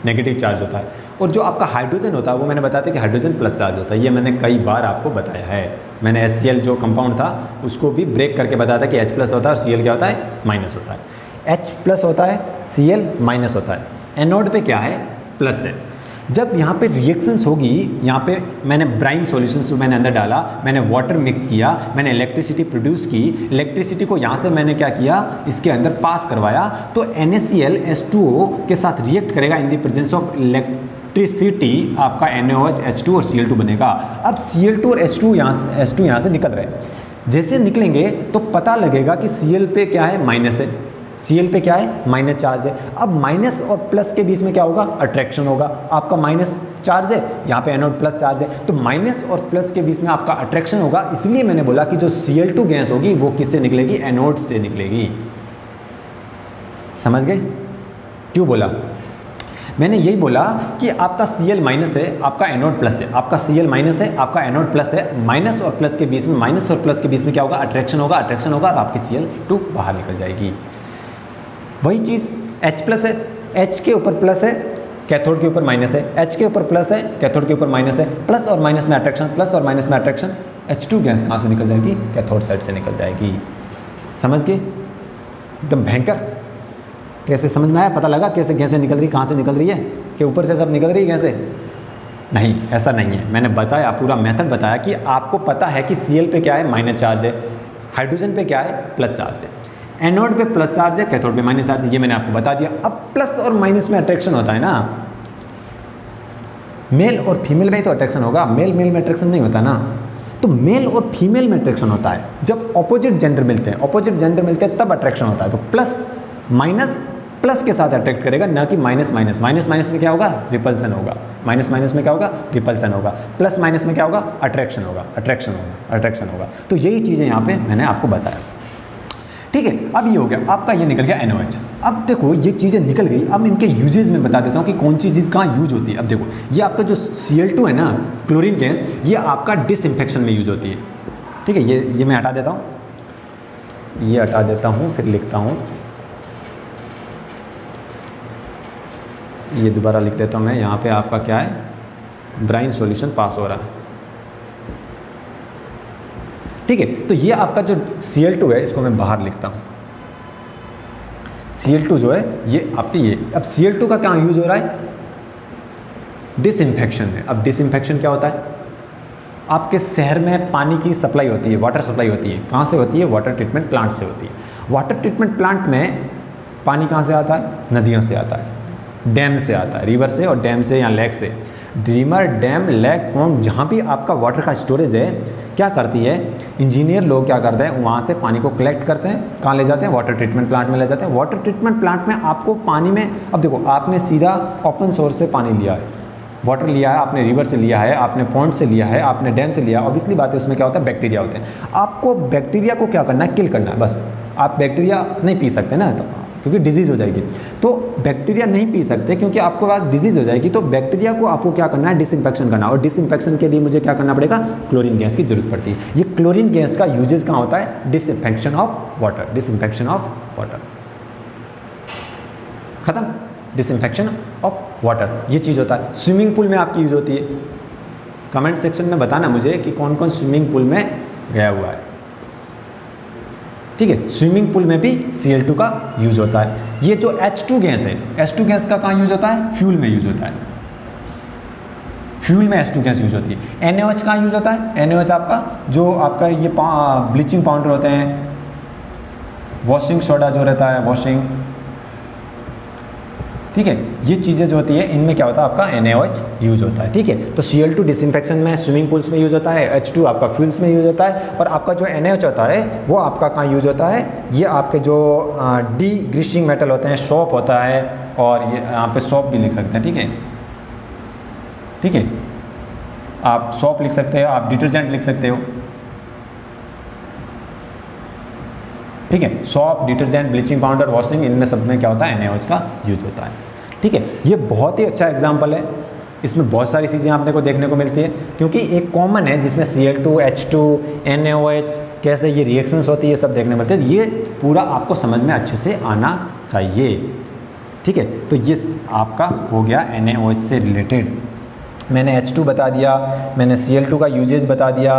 नेगेटिव चार्ज होता है, और जो आपका हाइड्रोजन होता है वो मैंने बताया था कि हाइड्रोजन प्लस चार्ज होता है। ये मैंने कई बार आपको बताया है, मैंने HCl जो कंपाउंड था उसको भी ब्रेक करके बताया था कि H प्लस होता है और Cl क्या होता है, माइनस होता है। H प्लस होता है, Cl माइनस होता है, एनोड पे क्या है, प्लस है। जब यहाँ पे रिएक्शंस होगी, यहाँ पे मैंने ब्राइन सॉल्यूशंस मैंने अंदर डाला, मैंने वाटर मिक्स किया, मैंने इलेक्ट्रिसिटी प्रोड्यूस की, इलेक्ट्रिसिटी को यहाँ से मैंने क्या किया, इसके अंदर पास करवाया, तो NaCl H2O के साथ रिएक्ट करेगा in the presence of electricity, आपका NaOH H2 और Cl2 बनेगा। अब Cl2 और H2 यहाँ से निकल रहे हैं, जैसे निकलेंगे तो पता लगेगा कि Cl पे क्या है, माइनस है, Cl पे क्या है, माइनस चार्ज है। अब माइनस और प्लस के बीच में क्या होगा, अट्रैक्शन होगा। आपका माइनस चार्ज है, यहाँ पे एनोड प्लस चार्ज है, तो माइनस और प्लस के बीच में आपका अट्रैक्शन होगा। इसलिए मैंने बोला कि जो Cl2 गैस होगी वो किससे निकलेगी, एनोड से निकलेगी। समझ गए क्यों बोला? मैंने यही बोला कि आपका Cl माइनस है, आपका एनोड प्लस है, आपका Cl माइनस है, आपका एनोड प्लस है, माइनस और प्लस के बीच में, माइनस और प्लस के बीच में क्या होगा, अट्रैक्शन होगा, अट्रैक्शन होगा, और आपकी Cl2 बाहर निकल जाएगी। वही चीज़ H प्लस है, H के ऊपर प्लस है, कैथोड के ऊपर माइनस है, H के ऊपर प्लस है, कैथोड के ऊपर माइनस है, प्लस और माइनस में अट्रैक्शन, प्लस और माइनस में अट्रैक्शन, H2 गैस कहाँ से निकल जाएगी, कैथोड साइड से निकल जाएगी। समझ गए? एकदम भयंकर। कैसे समझ में आया? पता लगा कैसे गैसें निकल रही, कहाँ से निकल रही है, कि ऊपर से सब निकल रही है गैसें? नहीं, ऐसा नहीं है। मैंने बताया, पूरा मेथड बताया कि आपको पता है कि Cl पे क्या है, माइनस चार्ज है, हाइड्रोजन पे क्या है, प्लस चार्ज है, एनोड पे प्लस चार्ज है, कैथोड पे माइनस चार्ज है, ये मैंने आपको बता दिया। अब प्लस और माइनस में अट्रैक्शन होता है ना, मेल और फीमेल में ही तो अट्रैक्शन होगा, मेल मेल में अट्रैक्शन नहीं होता ना। तो मेल और फीमेल में अट्रैक्शन होता है जब ऑपोजिट जेंडर मिलते हैं, ऑपोजिट जेंडर मिलते हैं तब अट्रैक्शन होता है। तो प्लस माइनस प्लस के साथ अट्रैक्ट करेगा, ना कि माइनस माइनस। माइनस माइनस में क्या होगा, रिपल्सन होगा, माइनस माइनस में क्या होगा, रिपल्सन होगा, प्लस माइनस में क्या होगा, अट्रैक्शन होगा, अट्रैक्शन होगा, अट्रैक्शन होगा। तो यही चीज़ें यहाँ पे मैंने आपको बताया, ठीक है। अब ये हो गया आपका, ये निकल गया NaOH। अब देखो ये चीज़ें निकल गई, अब इनके यूजेज में बता देता हूँ कि कौन सी चीज़ कहाँ यूज होती है। अब देखो ये आपका जो Cl2 है ना, क्लोरीन गैस, ये आपका डिसइंफेक्शन में यूज होती है, ठीक है। ये मैं हटा देता हूँ, ये हटा देता हूँ, फिर लिखता हूँ, ये दोबारा लिख देता हूँ मैं। यहाँ पे आपका क्या है, ब्राइन सॉल्यूशन पास हो रहा है, ठीक है। तो ये आपका जो Cl2 है, इसको मैं बाहर लिखता हूँ। Cl2 जो है ये आपकी, ये अब Cl2 का क्या यूज हो रहा है, डिसइंफेक्शन है। अब डिसइंफेक्शन क्या होता है, आपके शहर में पानी की सप्लाई होती है, वाटर सप्लाई होती है, कहाँ से होती है, वाटर ट्रीटमेंट प्लांट से होती है। वाटर ट्रीटमेंट प्लांट में पानी कहाँ से आता है, नदियों से आता है, डैम से आता है, रिवर से और डैम से या लेक से। रिवर, डैम, लेक, पॉन्ड, जहाँ भी आपका वाटर का स्टोरेज है, क्या करती है, इंजीनियर लोग क्या करते हैं, वहाँ से पानी को कलेक्ट करते हैं, कहाँ ले जाते हैं, वाटर ट्रीटमेंट प्लांट में ले जाते हैं। वाटर ट्रीटमेंट प्लांट में आपको पानी में, अब देखो आपने सीधा ओपन सोर्स से पानी लिया है, वाटर लिया है आपने, रिवर से लिया है आपने, पॉन्ड से लिया है आपने, डैम से लिया, ऑब्वियसली बात है उसमें क्या होता है, बैक्टीरिया होते हैं। आपको बैक्टीरिया को क्या करना है, किल करना है बस। आप बैक्टीरिया नहीं पी सकते ना, तो क्योंकि डिजीज़ हो जाएगी। तो बैक्टीरिया नहीं पी सकते क्योंकि आपको पास डिजीज़ हो जाएगी, तो बैक्टीरिया को आपको क्या करना है, डिसइंफेक्शन करना, और डिसइंफेक्शन के लिए मुझे क्या करना पड़ेगा, क्लोरीन गैस की जरूरत पड़ती है। ये क्लोरीन गैस का यूजेज कहाँ होता है, disinfection of water, disinfection of water, खत्म, डिसइंफेक्शन ऑफ वाटर, ये चीज़ होता है। स्विमिंग पूल में आपकी यूज होती है। कमेंट सेक्शन में बताना मुझे कि कौन कौन स्विमिंग पूल में गया हुआ है, ठीक है। स्विमिंग पूल में भी Cl2 का यूज होता है। ये जो H2 गैस है, H2 गैस का कहाँ यूज होता है, फ्यूल में यूज होता है, फ्यूल में H2 गैस यूज होती है। NaOH कहाँ यूज होता है, NaOH आपका जो आपका ये ब्लीचिंग पाउडर होते हैं, वॉशिंग सोडा जो रहता है, वॉशिंग, ठीक है, ये चीज़ें जो होती है इनमें क्या होता है, आपका NaOH यूज होता है, ठीक है। तो Cl2 डिसइंफेक्शन में, स्विमिंग पूल्स में यूज होता है, H2 आपका फ्यूल्स में यूज होता है, और आपका जो NaOH होता है वो आपका कहाँ यूज होता है, ये आपके जो डी ग्रीसिंग मेटल होते हैं, सोप होता है, और ये यहाँ पे सोप भी लिख सकते हैं, ठीक है, ठीक है, आप सोप लिख सकते हो, आप डिटर्जेंट लिख सकते हो, ठीक है। Soap, detergent, bleaching powder, washing, इनमें सब में क्या होता है, NaOH का यूज होता है, ठीक है। ये बहुत ही अच्छा एग्जाम्पल है, इसमें बहुत सारी चीज़ें आपने को देखने को मिलती है, क्योंकि एक कॉमन है जिसमें Cl2, H2, NaOH कैसे ये रिएक्शंस होती है, सब देखने को मिलते हैं। ये पूरा आपको समझ में अच्छे से आना चाहिए, ठीक है। तो ये आपका हो गया NaOH से रिलेटेड। मैंने H2 बता दिया, मैंने Cl2 का यूजेज बता दिया,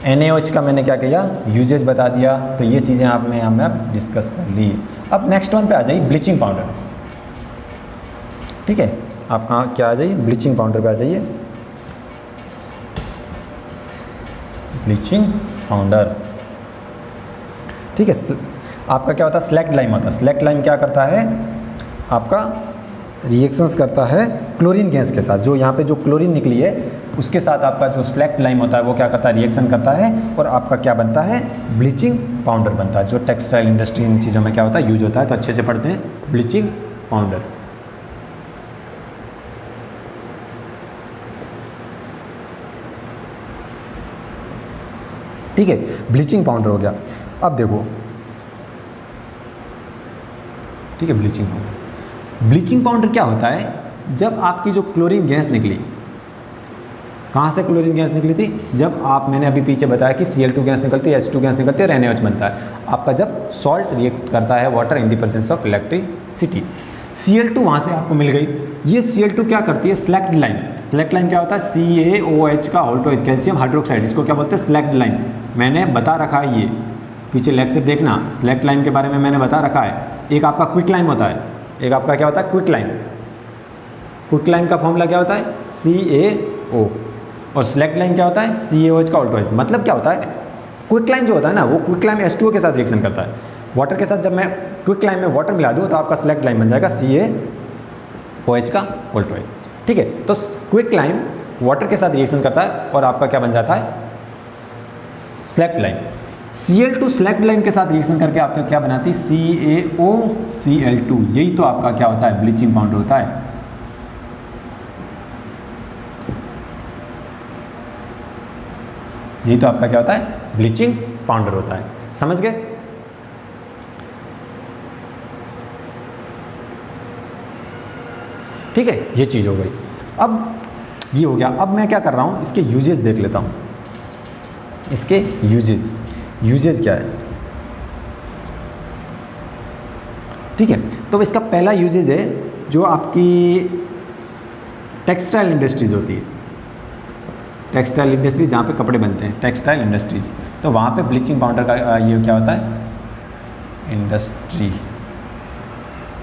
NaOH का मैंने क्या किया, यूजेज बता दिया। तो ये चीज़ें आपने हमने डिस्कस कर ली। अब नेक्स्ट वन पे आ जाइए, ब्लीचिंग पाउडर, ठीक है। आप कहाँ क्या आ जाइए, ब्लीचिंग पाउडर पे आ जाइए। ब्लीचिंग पाउडर, ठीक है। आपका क्या होता है, स्लैक्ड लाइम होता है। स्लैक्ड लाइम क्या करता है, आपका रिएक्शंस करता है क्लोरीन गैस के साथ। जो यहाँ पे जो क्लोरीन निकली है उसके साथ आपका जो स्लैक्ड लाइम होता है वो क्या करता है, रिएक्शन करता है, और आपका क्या बनता है, ब्लीचिंग पाउडर बनता है, जो टेक्सटाइल इंडस्ट्री इन चीज़ों में क्या होता है, यूज होता है। तो अच्छे से पढ़ते हैं, ब्लीचिंग पाउडर, ठीक है। ब्लीचिंग पाउडर हो गया। अब देखो, ठीक है, ब्लीचिंग पाउडर, ब्लीचिंग पाउडर क्या होता है, जब आपकी जो क्लोरीन गैस निकली, कहाँ से क्लोरीन गैस निकली थी, जब आप, मैंने अभी पीछे बताया कि Cl2 गैस निकलती है, H2 गैस निकलती है, और NaOH बनता है। आपका जब सॉल्ट रिएक्ट करता है water in the presence of electricity, Cl2 वहाँ से आपको मिल गई। ये Cl2 क्या करती है, स्लैक्ड लाइम। स्लैक्ड लाइम क्या होता है, CaOH का ऑल्टोइज, कैल्शियम हाइड्रोक्साइड, इसको क्या बोलते हैं, स्लैक्ड लाइम। मैंने बता रखा है, ये पीछे लेक्चर देखना, स्लैक्ड लाइम के बारे में मैंने बता रखा है। एक आपका क्विक लाइम होता है, एक आपका क्या होता है, क्विक लाइम। क्विक लाइम का फॉर्मूला क्या होता है, CaO, और स्लैक्ड लाइम क्या होता है, CaOH का ऑल्टोइज। मतलब क्या होता है, क्विक लाइम जो होता है ना, वो क्विक लाइम H2O के साथ रिएक्शन करता है। वाटर के साथ जब मैं क्विक लाइम में वाटर मिला दूँ तो आपका स्लैक्ड लाइम बन जाएगा CaOH का ऑल्टोइज, ठीक है। तो क्विक लाइम वाटर के साथ रिएक्शन करता है और आपका क्या बन जाता है, slaked lime. Cl2 slaked lime के साथ रिएक्शन करके आपका क्या बनाती है, CaOCl2। यही तो आपका क्या होता है, ब्लीचिंग पाउडर होता है। यही तो आपका क्या होता है, ब्लीचिंग पाउडर होता है। समझ गए? ठीक है, ये चीज़ हो गई। अब ये हो गया। अब मैं क्या कर रहा हूँ, इसके यूजेस देख लेता हूँ। इसके यूजेस क्या है, ठीक है। तो इसका पहला यूजेज है जो आपकी टेक्सटाइल इंडस्ट्रीज होती है। टेक्सटाइल इंडस्ट्रीज जहाँ पे कपड़े बनते हैं, टेक्सटाइल इंडस्ट्रीज, तो वहाँ पे ब्लीचिंग पाउडर का ये क्या होता है, इंडस्ट्री,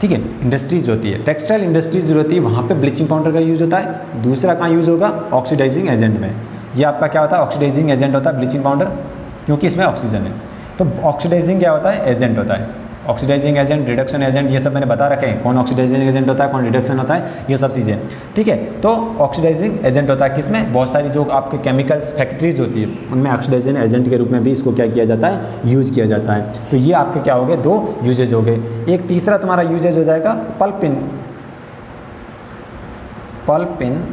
ठीक है। इंडस्ट्रीज होती है, टेक्सटाइल इंडस्ट्रीज जो होती है वहाँ पे ब्लीचिंग पाउडर का यूज़ होता है। दूसरा कहाँ यूज़ होगा, ऑक्सीडाइजिंग एजेंट में। ये आपका क्या होता है, ऑक्सीडाइजिंग एजेंट होता है ब्लीचिंग पाउडर, क्योंकि इसमें ऑक्सीजन है। तो ऑक्सीडाइजिंग क्या होता है, एजेंट होता है। ऑक्सीडाइजिंग एजेंट, रिडक्शन एजेंट, ये सब मैंने बता रखे हैं, कौन ऑक्सीडाइजिंग एजेंट होता है, कौन रिडक्शन होता है, ये सब चीज़ें, ठीक है। तो ऑक्सीडाइजिंग एजेंट होता है किसमें, बहुत सारी जो आपके केमिकल्स फैक्ट्रीज होती है उनमें ऑक्सीडाइजिंग एजेंट के रूप में भी इसको क्या किया जाता है, यूज किया जाता है। तो ये आपके क्या हो गए, दो यूजेज हो गए। एक तीसरा तुम्हारा यूजेज हो जाएगा pulp in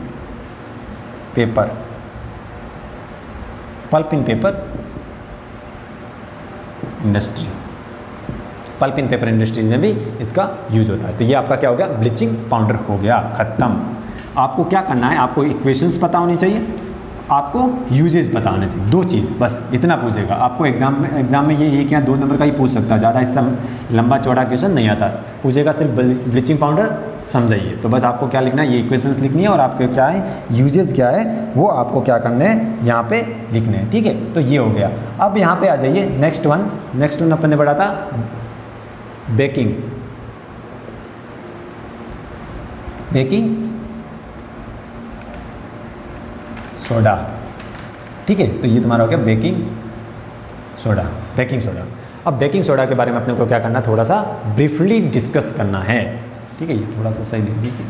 paper, pulp in paper industry, pulp and paper industries में भी इसका यूज होता है। तो ये आपका क्या हो गया, ब्लीचिंग पाउडर हो गया, खत्म। आपको क्या करना है, आपको इक्वेशंस पता होनी चाहिए, आपको यूजेस पता होने चाहिए, 2 चीज़ बस, इतना पूछेगा आपको एग्जाम में। ये क्या 2 नंबर का ही पूछ सकता है, ज़्यादा इससे लंबा चौड़ा क्वेश्चन नहीं आता। पूछेगा सिर्फ ब्लीचिंग पाउडर समझाइए, तो बस आपको क्या लिखना है, ये इक्वेशंस लिखनी है और आपके क्या है, यूजेस क्या है वो आपको क्या करने हैं, यहाँ पे लिखने हैं, ठीक है। तो ये हो गया। अब यहाँ पे आ जाइए नेक्स्ट वन अपन ने पढ़ा था बेकिंग सोडा, ठीक है। तो ये तुम्हारा हो गया बेकिंग सोडा। अब बेकिंग सोडा के बारे में अपने को क्या करना है, थोड़ा सा ब्रीफली डिस्कस करना है, ठीक है। ये थोड़ा सा सही लिख दीजिए,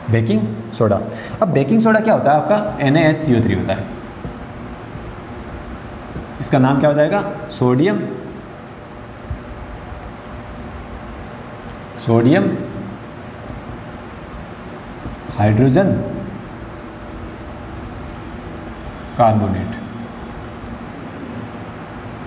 बेकिंग सोडा। अब बेकिंग सोडा क्या होता है, आपका NaHCO3 होता है। इसका नाम क्या हो जाएगा, सोडियम हाइड्रोजन कार्बोनेट,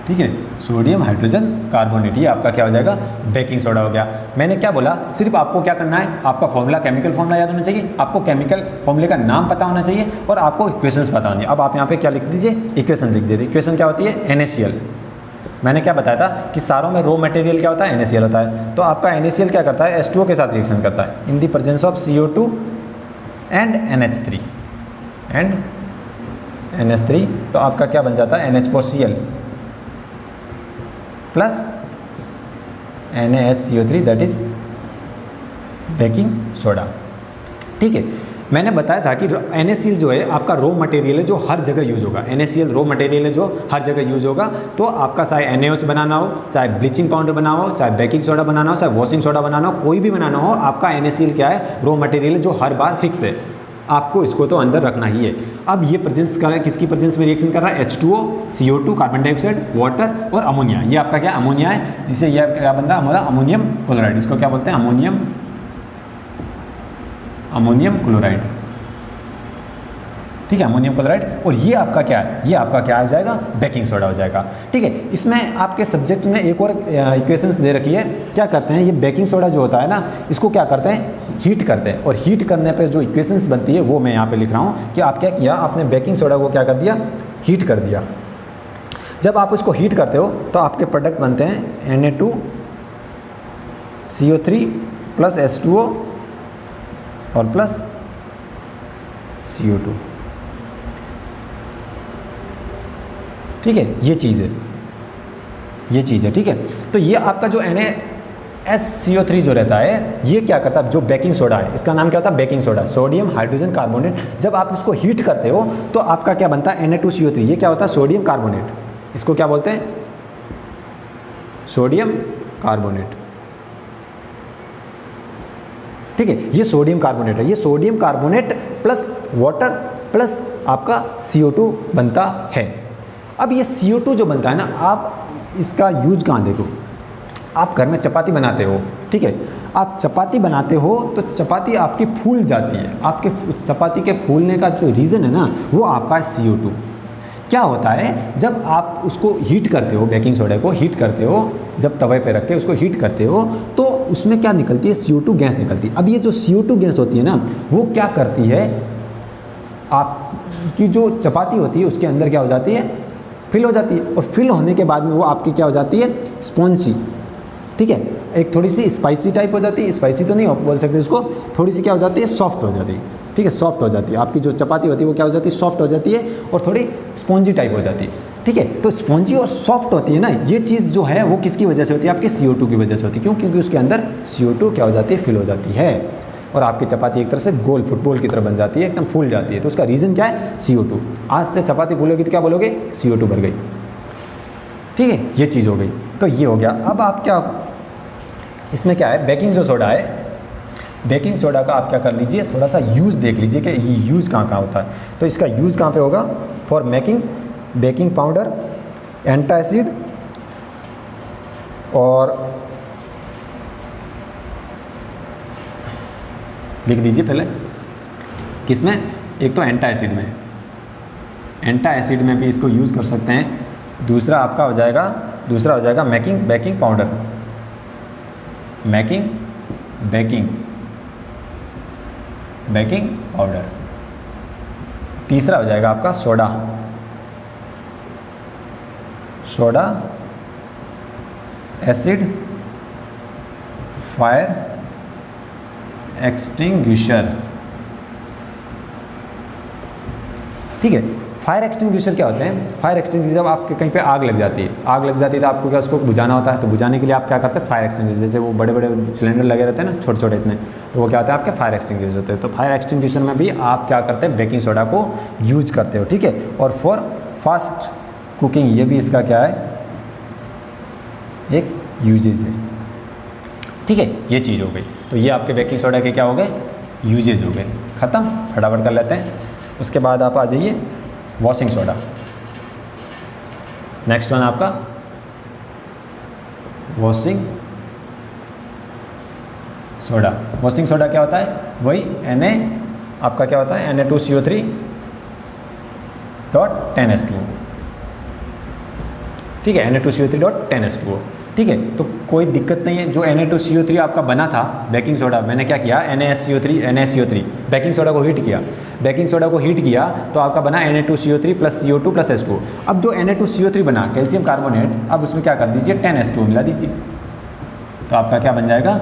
ठीक है। सोडियम हाइड्रोजन कार्बोनेट, ये आपका क्या हो जाएगा, बेकिंग सोडा हो गया। मैंने क्या बोला, सिर्फ आपको क्या करना है, आपका फॉर्मूला, केमिकल फॉर्मूला याद होना चाहिए, आपको केमिकल फॉर्मूले का नाम पता होना चाहिए और आपको इक्वेशंस पता होनी है। अब आप यहाँ पे क्या लिख दीजिए, इक्वेशन लिख दीजिए। इक्वेशन क्या होती है, NaCl। मैंने क्या बताया था कि सारों में रॉ मटेरियल क्या होता है, NaCl होता है। तो आपका NaCl क्या करता है, H2O के साथ रिएक्शन करता है in the presence of CO2 and NH3। तो आपका क्या बन जाता है, NH4Cl plus NaHCO3, that is baking soda, ठीक है। मैंने बताया था कि NaCl जो है आपका रॉ मटेरियल है जो हर जगह यूज होगा। NaCl रॉ मटेरियल है जो हर जगह यूज होगा। तो आपका चाहे NaOH बनाना हो, चाहे ब्लीचिंग पाउडर बनाना हो, चाहे बेकिंग सोडा बनाना हो, चाहे वॉशिंग सोडा बनाना हो, कोई भी बनाना हो, आपका NaCl क्या है, रॉ मटेरियल है जो हर बार फिक्स है। आपको इसको तो अंदर रखना ही है। अब ये प्रेजेंस कर रहा है, किसकी प्रेजेंस में रिएक्शन कर रहा है, H2O, CO2 carbon dioxide, water और अमोनिया। ये आपका क्या अमोनिया है, जिससे ये क्या बन रहा है हमारा अमोनियम क्लोराइड। इसको क्या बोलते हैं, अमोनियम क्लोराइड, ठीक है, अमोनियम क्लोराइड। और ये आपका क्या है, ये आपका क्या हो जाएगा, बेकिंग सोडा हो जाएगा, ठीक है। इसमें आपके सब्जेक्ट में एक और इक्वेशंस दे रखी है। क्या करते हैं, ये बेकिंग सोडा जो होता है ना, इसको क्या करते हैं, हीट करते हैं। और हीट करने पे जो इक्वेशंस बनती है वो मैं यहाँ पे लिख रहा हूँ कि आप क्या किया, आपने बेकिंग सोडा को क्या कर दिया, हीट कर दिया। जब आप इसको हीट करते हो तो आपके प्रोडक्ट बनते हैं Na2CO3 प्लस H2O और प्लस CO2, ठीक है। ये चीज़ है, ठीक है। तो ये आपका जो NaSCO3 जो रहता है, ये क्या करता है, जो बेकिंग सोडा है, इसका नाम क्या होता है, baking soda, sodium hydrogen carbonate. जब आप इसको हीट करते हो तो आपका क्या बनता है, Na2CO3। ये क्या होता है, सोडियम कार्बोनेट। इसको क्या बोलते हैं, सोडियम कार्बोनेट, ठीक है। ये सोडियम कार्बोनेट है। ये sodium carbonate plus water plus आपका CO2 बनता है। अब ये CO2 जो बनता है ना, आप इसका यूज कहाँ देखो, आप घर में चपाती बनाते हो, ठीक है। आप चपाती बनाते हो तो चपाती आपकी फूल जाती है। आपके चपाती के फूलने का जो रीज़न है ना, वो आपका CO2। क्या होता है, जब आप उसको हीट करते हो, बेकिंग सोडा को हीट करते हो, जब तवे पे रख के उसको हीट करते हो तो उसमें क्या निकलती है, CO2 गैस निकलती है। अब ये जो CO2 गैस होती है ना, वो क्या करती है, आपकी जो चपाती होती है उसके अंदर क्या हो जाती है, फिल हो जाती है। और फिल होने के बाद में वो आपकी क्या हो जाती है, स्पॉन्जी, ठीक है। एक थोड़ी सी स्पाइसी टाइप हो जाती है, स्पाइसी तो नहीं बोल सकते उसको, थोड़ी सी क्या हो जाती है, सॉफ्ट हो जाती है, ठीक है, सॉफ्ट हो जाती है। आपकी जो चपाती होती है वो क्या हो जाती है, सॉफ्ट हो जाती है और थोड़ी स्पॉन्जी टाइप हो जाती है, ठीक है। तो स्पॉन्जी और सॉफ्ट होती है ना, ये चीज़ जो है वो किसकी वजह से होती है, आपके CO2 की वजह से होती है। क्यों, क्योंकि उसके अंदर CO2 क्या हो जाती है, फिल हो जाती है और आपकी चपाती एक तरह से गोल फुटबॉल की तरह बन जाती है, एकदम फूल जाती है। तो उसका रीज़न क्या है, CO2। आज से चपाती फूलोगी तो क्या बोलोगे, CO2 भर गई, ठीक है, ये चीज़ हो गई। तो ये हो गया। अब आप क्या, इसमें क्या है, बेकिंग जो सोडा है, बेकिंग सोडा का आप क्या कर लीजिए, थोड़ा सा यूज़ देख लीजिए कि ये यूज़ कहाँ कहाँ होता है। तो इसका यूज़ कहाँ पे होगा, for making baking powder, antacid और लिख दीजिए पहले किस में, एक तो एंटा एसिड में भी इसको यूज़ कर सकते हैं दूसरा आपका हो जाएगा, दूसरा हो जाएगा making baking powder, making baking baking powder. तीसरा हो जाएगा आपका soda, soda acid, fire extinguisher. ठीक है, फायर एक्सटिंग्विशर क्या होते हैं? फायर एक्सटिंग्विशर जब आपके कहीं पे आग लग जाती है, आग लग जाती है तो आपको क्या उसको बुझाना होता है, तो बुझाने के लिए आप क्या करते हैं? फायर एक्सटिंग्विशर, जैसे वो बड़े बड़े सिलेंडर लगे रहते हैं ना छोटे छोटे इतने, तो वो क्या होता है? आपके फायर एक्सटिंग्विशर होते हैं। तो फायर एक्सटिंग्विशर में भी आप क्या करते हैं? बेकिंग सोडा को यूज करते हो। ठीक है, और फॉर फास्ट कुकिंग, ये भी इसका क्या है? एक यूजेज है। ठीक है, ये चीज़ हो गई। तो ये आपके बेकिंग सोडा के क्या हो गए? यूजेज हो गए। ख़त्म, फटाफट कर लेते हैं। उसके बाद आप आ जाइए वॉशिंग सोडा। नेक्स्ट वन आपका वॉशिंग सोडा। वॉशिंग सोडा क्या होता है? वही Na आपका क्या होता है? Na2CO3.10H2O। ठीक है, Na2CO3.10H2O। ठीक है, तो कोई दिक्कत नहीं है। जो Na2CO3 आपका बना था बेकिंग सोडा, मैंने क्या किया? NaSO3 बेकिंग सोडा को हीट किया, बेकिंग सोडा को हीट किया तो आपका बना Na2CO3 plus CO2 plus H2O। अब जो Na2CO3 बना कैल्शियम कार्बोनेट, अब उसमें क्या कर दीजिए? 10H2O मिला दीजिए, तो आपका क्या बन जाएगा?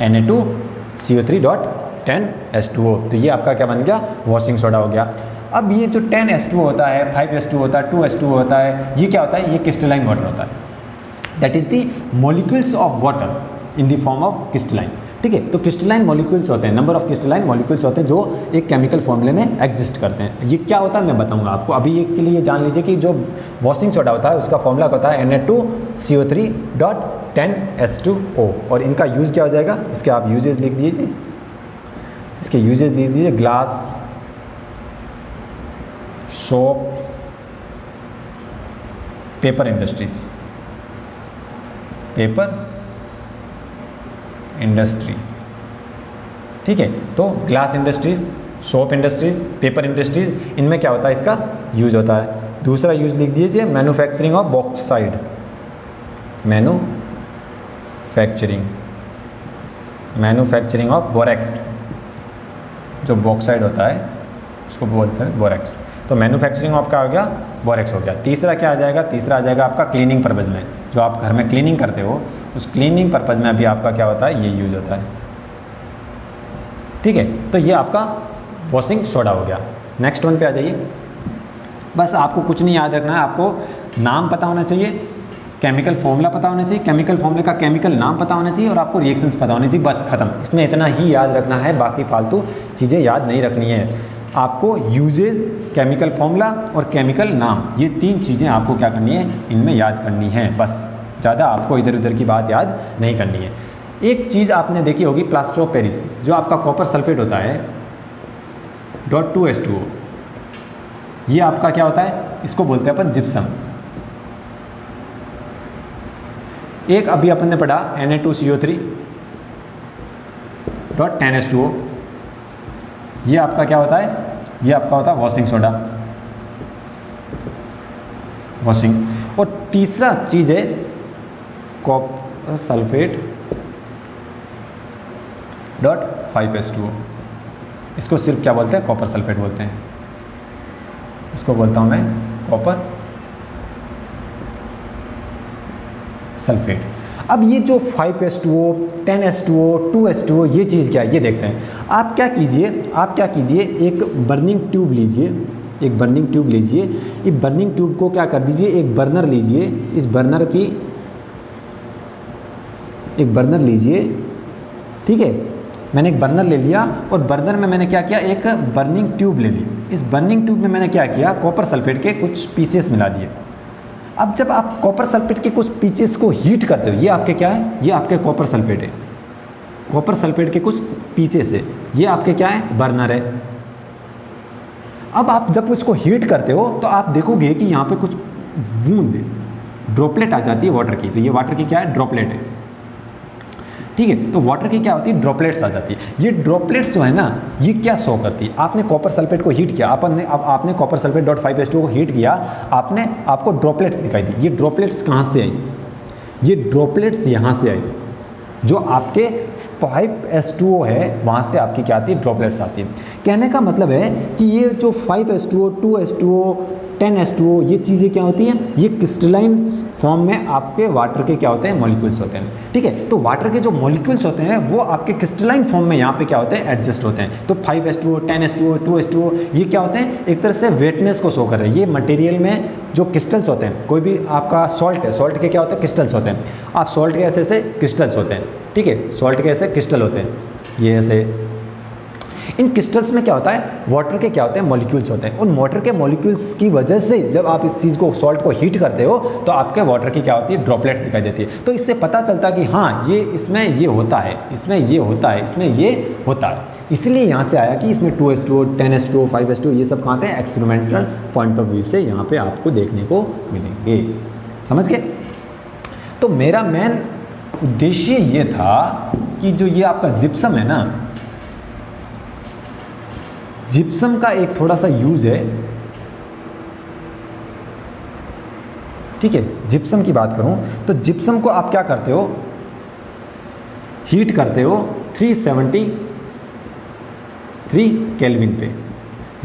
Na2CO3.10H2O। तो ये आपका क्या बन गया? वॉशिंग सोडा हो गया। अब ये जो 10H2O होता है, 5H2O होता है, 2H2O होता है, ये क्या होता है? ये क्रिस्टलाइन वाटर होता है। That is the molecules of water in the form of crystalline. ठीक है, तो क्रिस्टलाइन मॉलिक्यूल्स होते हैं, नंबर ऑफ क्रिस्टलाइन मॉलिक्यूल्स होते हैं जो एक केमिकल फॉर्मूले में एग्जिस्ट करते हैं। ये क्या होता है मैं बताऊंगा आपको। अभी एक के लिए जान लीजिए कि जो वॉशिंग सोडा होता है उसका फॉर्मूला होता है Na2CO3.10H2O। और इनका यूज़ क्या हो जाएगा? इसके आप यूजेज लिख दीजिए, इसके यूजेज लिख दीजिए। Glass, soap, paper industries, paper industry. ठीक है, तो glass industries, soap industries, paper industries, इनमें क्या होता है? इसका यूज होता है। दूसरा यूज लिख दीजिए manufacturing of bauxite, manufacturing of borax. जो बॉक्साइड होता है उसको बोलते हैं बोरेक्स। तो मैन्युफैक्चरिंग ऑफ क्या हो गया? बोरेक्स हो गया। तीसरा क्या आ जाएगा? तीसरा आ जाएगा आपका क्लीनिंग पर्पज़ में, जो आप घर में क्लीनिंग करते हो उस क्लीनिंग पर्पज़ में भी आपका क्या होता है? ये यूज होता है। ठीक है, तो ये आपका वॉशिंग सोडा हो गया। नेक्स्ट वन पे आ जाइए। बस आपको कुछ नहीं याद रखना है, आपको नाम पता होना चाहिए, केमिकल फॉर्मूला पता होना चाहिए, केमिकल फॉर्मूले का केमिकल नाम पता होना चाहिए, और आपको रिएक्शंस पता होनी चाहिए। बस खत्म, इसमें इतना ही याद रखना है, बाकी फालतू चीज़ें याद नहीं रखनी है। आपको यूजेज, केमिकल फॉर्मूला और केमिकल नाम, ये तीन चीज़ें आपको क्या करनी है? इनमें याद करनी है। बस ज़्यादा आपको इधर उधर की बात याद नहीं करनी है। एक चीज़ आपने देखी होगी, प्लास्टर ऑफ पेरिस, जो आपका कॉपर सल्फेट होता है .2H2O, ये आपका क्या होता है? इसको बोलते हैं अपन जिप्सम। एक अभी अपन ने पढ़ा Na2CO3.10H2O, ये आपका क्या होता है? ये आपका होता है वॉशिंग सोडा, वॉशिंग। और तीसरा चीज़ है कॉपर सल्फेट .5H2O। इसको सिर्फ क्या बोलते हैं? कॉपर सल्फेट बोलते हैं। इसको बोलता हूँ मैं कॉपर सल्फेट। अब ये जो 5H2O, 10H2O, 2H2O, ये चीज़ क्या है ये देखते हैं। आप क्या कीजिए, एक बर्निंग ट्यूब लीजिए, एक बर्निंग ट्यूब लीजिए। ये बर्निंग ट्यूब को क्या कर दीजिए? एक बर्नर लीजिए, इस बर्नर की एक बर्नर लीजिए। ठीक है, मैंने एक बर्नर ले लिया और बर्नर में मैंने क्या किया? एक बर्निंग ट्यूब ले ली। इस बर्निंग ट्यूब में मैंने क्या किया? कॉपर सल्फेट के कुछ पीसेस मिला दिए। अब जब आप कॉपर सल्फेट के कुछ पीसेस को हीट करते हो, ये आपके क्या है? ये आपके कॉपर सल्फेट है, कॉपर सल्फेट के कुछ पीसेस है, ये आपके क्या है? बर्नर है। अब आप जब इसको हीट करते हो तो आप देखोगे कि यहाँ पे कुछ बूंद ड्रॉपलेट आ जाती है वाटर की। तो ये वाटर की क्या है? ड्रॉपलेट है। ठीक है। तो वाटर की क्या होती है, ड्रॉपलेट्स आ जाती है। ये ड्रॉपलेट्स जो है ना, ये क्या शो करती है, आपने कॉपर सल्फेट को हीट किया, आपने कॉपर सल्फेट .5H2O को हीट किया, आपको ड्रॉपलेट्स दिखाई दी। ये ड्रॉपलेट्स कहाँ से आई, ये ड्रॉपलेट्स यहाँ से आई, जो आपके 5H2O है वहाँ से आपकी क्या आती है, ड्रॉपलेट्स आती है। कहने का मतलब है कि ये जो 5H2O, 2H2O, 10H2O, ये चीज़ें क्या होती हैं, ये क्रिस्टलाइन फॉर्म में आपके वाटर के क्या होते हैं, मॉलिक्यूल्स होते हैं। ठीक है, तो वाटर के जो मॉलिक्यूल्स होते हैं वो आपके क्रिस्टलाइन फॉर्म में यहाँ पे क्या होते हैं, एडजस्ट होते हैं। तो 5H2O, 10H2O, 2H2O, ये क्या होते हैं, एक तरह से वेटनेस को शो कर रहे हैं। ये मटेरियल में जो क्रिस्टल्स होते हैं, कोई भी आपका सॉल्ट है, सॉल्ट के क्या होते हैं, क्रिस्टल्स होते हैं। आप सॉल्ट के ऐसे ऐसे क्रिस्टल्स होते हैं, ठीक है, सॉल्ट के ऐसे क्रिस्टल होते हैं, ये ऐसे। इन क्रिस्टल्स में क्या होता है, वाटर के क्या होते हैं, मॉलिक्यूल्स होते हैं। उन वाटर के मॉलिक्यूल्स की वजह से जब आप इस चीज़ को, सॉल्ट को हीट करते हो, तो आपके वाटर की क्या होती है, ड्रॉपलेट्स दिखाई देती है। तो इससे पता चलता है कि हाँ, ये इसमें ये होता है, इसमें ये होता है, इसमें ये होता है। इसलिए यहाँ से आया कि इसमें 2H2O, 10H2O, 5H2O, ये सब कहाँ थे, एक्सपेरिमेंटल पॉइंट ऑफ व्यू से यहाँ पे आपको देखने को मिलेंगे। समझ गए? तो मेरा मेन उद्देश्य ये था कि जो ये आपका जिप्सम है ना, जिप्सम का एक थोड़ा सा यूज है, ठीक है। जिप्सम की बात करूं तो जिप्सम को आप क्या करते हो, हीट करते हो 373 केल्विन पे।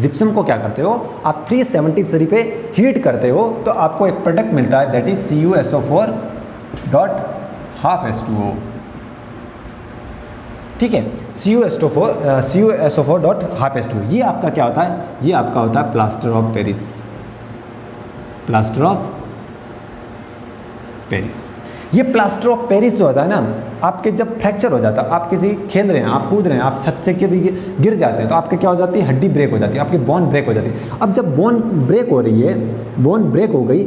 जिप्सम को क्या करते हो आप, 373 पे हीट करते हो, तो आपको एक प्रोडक्ट मिलता है, दैट इज CuSO4.12H2O। ठीक है, CuSO4.12H2O। ये आपका क्या होता है, ये आपका होता है plaster of Paris, plaster of Paris. ये प्लास्टर ऑफ पेरिस जो होता है ना, आपके जब फ्रैक्चर हो जाता है, आप किसी खेल रहे हैं, आप कूद रहे हैं, आप छत से कभी गिर जाते हैं, तो आपके क्या हो जाती है, हड्डी ब्रेक हो जाती है, आपकी बोन ब्रेक हो जाती है। अब जब बोन ब्रेक हो रही है, बोन ब्रेक हो गई,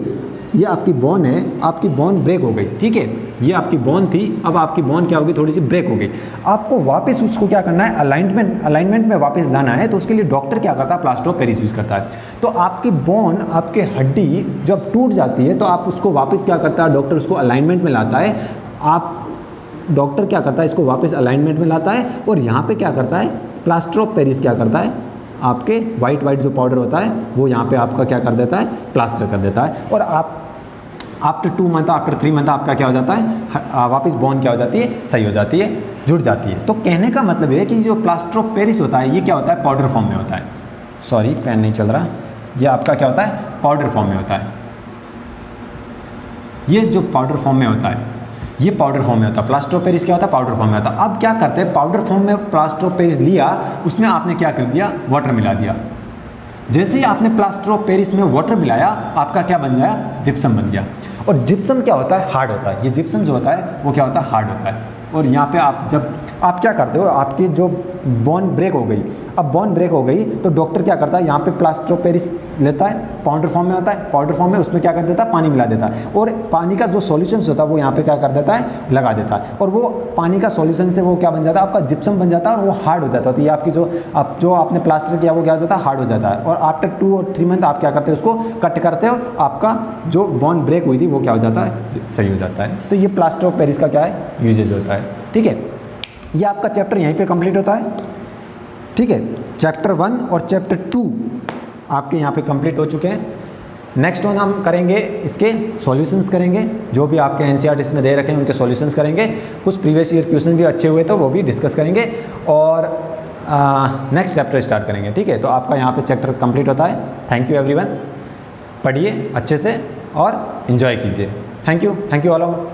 ये आपकी बोन है, आपकी बोन ब्रेक हो गई, ठीक है, ये आपकी बोन थी, अब आपकी बोन क्या होगी, थोड़ी सी ब्रेक हो गई। आपको वापस उसको क्या करना है, अलाइनमेंट में वापस लाना है, तो उसके लिए डॉक्टर क्या करता है, प्लास्टर ऑफ पेरिस यूज़ करता है। तो आपकी बोन, आपकी हड्डी जब टूट जाती है, तो आप उसको वापस क्या करता है, डॉक्टर उसको अलाइनमेंट में लाता है। डॉक्टर क्या करता है, इसको वापस अलाइनमेंट में लाता है, और यहाँ पे क्या करता है, प्लास्टर ऑफ पेरिस क्या करता है, आपके वाइट जो पाउडर होता है, वो यहाँ पे आपका क्या कर देता है, प्लास्टर कर देता है। और आप आफ्टर 2 मंथ, आफ्टर 3 मंथ आपका क्या हो जाता है, वापस बोन क्या हो जाती है, सही हो जाती है, जुड़ जाती है। तो कहने का मतलब है कि जो प्लास्टर ऑफ पेरिस होता है, ये क्या होता है, पाउडर फॉर्म में होता है। सॉरी, पेन नहीं चल रहा, ये आपका क्या होता है, पाउडर फॉर्म में होता है। ये जो पाउडर फॉर्म में होता है, ये पाउडर फॉर्म में होता है। प्लास्टर ऑफ पेरिस क्या होता है, पाउडर फॉर्म में होता है। अब क्या करते हैं, पाउडर फॉर्म में प्लास्टर ऑफ पेरिस लिया, उसमें आपने क्या कर दिया, वाटर मिला दिया। जैसे ही आपने प्लास्टर ऑफ पेरिस में वाटर मिलाया, आपका क्या बन गया, जिप्सम बन गया। और जिप्सम क्या होता है, हार्ड होता है। ये जिप्सम जो होता है वो क्या होता है, हार्ड होता है। और यहाँ पे आप क्या करते हो, आपकी जो बोन ब्रेक हो गई, अब बोन ब्रेक हो गई, तो डॉक्टर क्या करता है, यहाँ पे प्लास्टर ऑफ पेरिस लेता है, पाउडर फॉर्म में होता है, पाउडर फॉर्म में उसमें क्या कर देता है, पानी मिला देता है, और पानी का जो सॉल्यूशंस होता है वो यहाँ पे क्या कर देता है, लगा देता है, और वो पानी का सॉल्यूशन से वो क्या बन जाता है, आपका जिप्सम बन जाता है, और वो हार्ड हो जाता है। तो ये आपकी जो आपने प्लास्टर किया वो क्या हो जाता है, हार्ड हो जाता है। और आफ्टर 2 और 3 मंथ आप क्या करते हो, उसको कट करते हो, आपका जो बोन ब्रेक हुई थी वो क्या हो जाता है, सही हो जाता है। तो ये प्लास्टर ऑफ पेरिस का क्या है, यूजेज होता है। ठीक है, ये आपका चैप्टर यहीं पे कंप्लीट होता है। ठीक है, चैप्टर 1 और चैप्टर 2 आपके यहाँ पे कंप्लीट हो चुके हैं। नेक्स्ट वन हम करेंगे, इसके सॉल्यूशंस करेंगे, जो भी आपके एनसीईआरटी में दे रखे हैं उनके सॉल्यूशंस करेंगे। कुछ प्रीवियस ईयर क्वेश्चन भी अच्छे हुए तो वो भी डिस्कस करेंगे, और नेक्स्ट चैप्टर स्टार्ट करेंगे। ठीक है, तो आपका यहाँ पे चैप्टर कंप्लीट होता है। थैंक यू एवरीवन, पढ़िए अच्छे से और इन्जॉय कीजिए। Thank you all of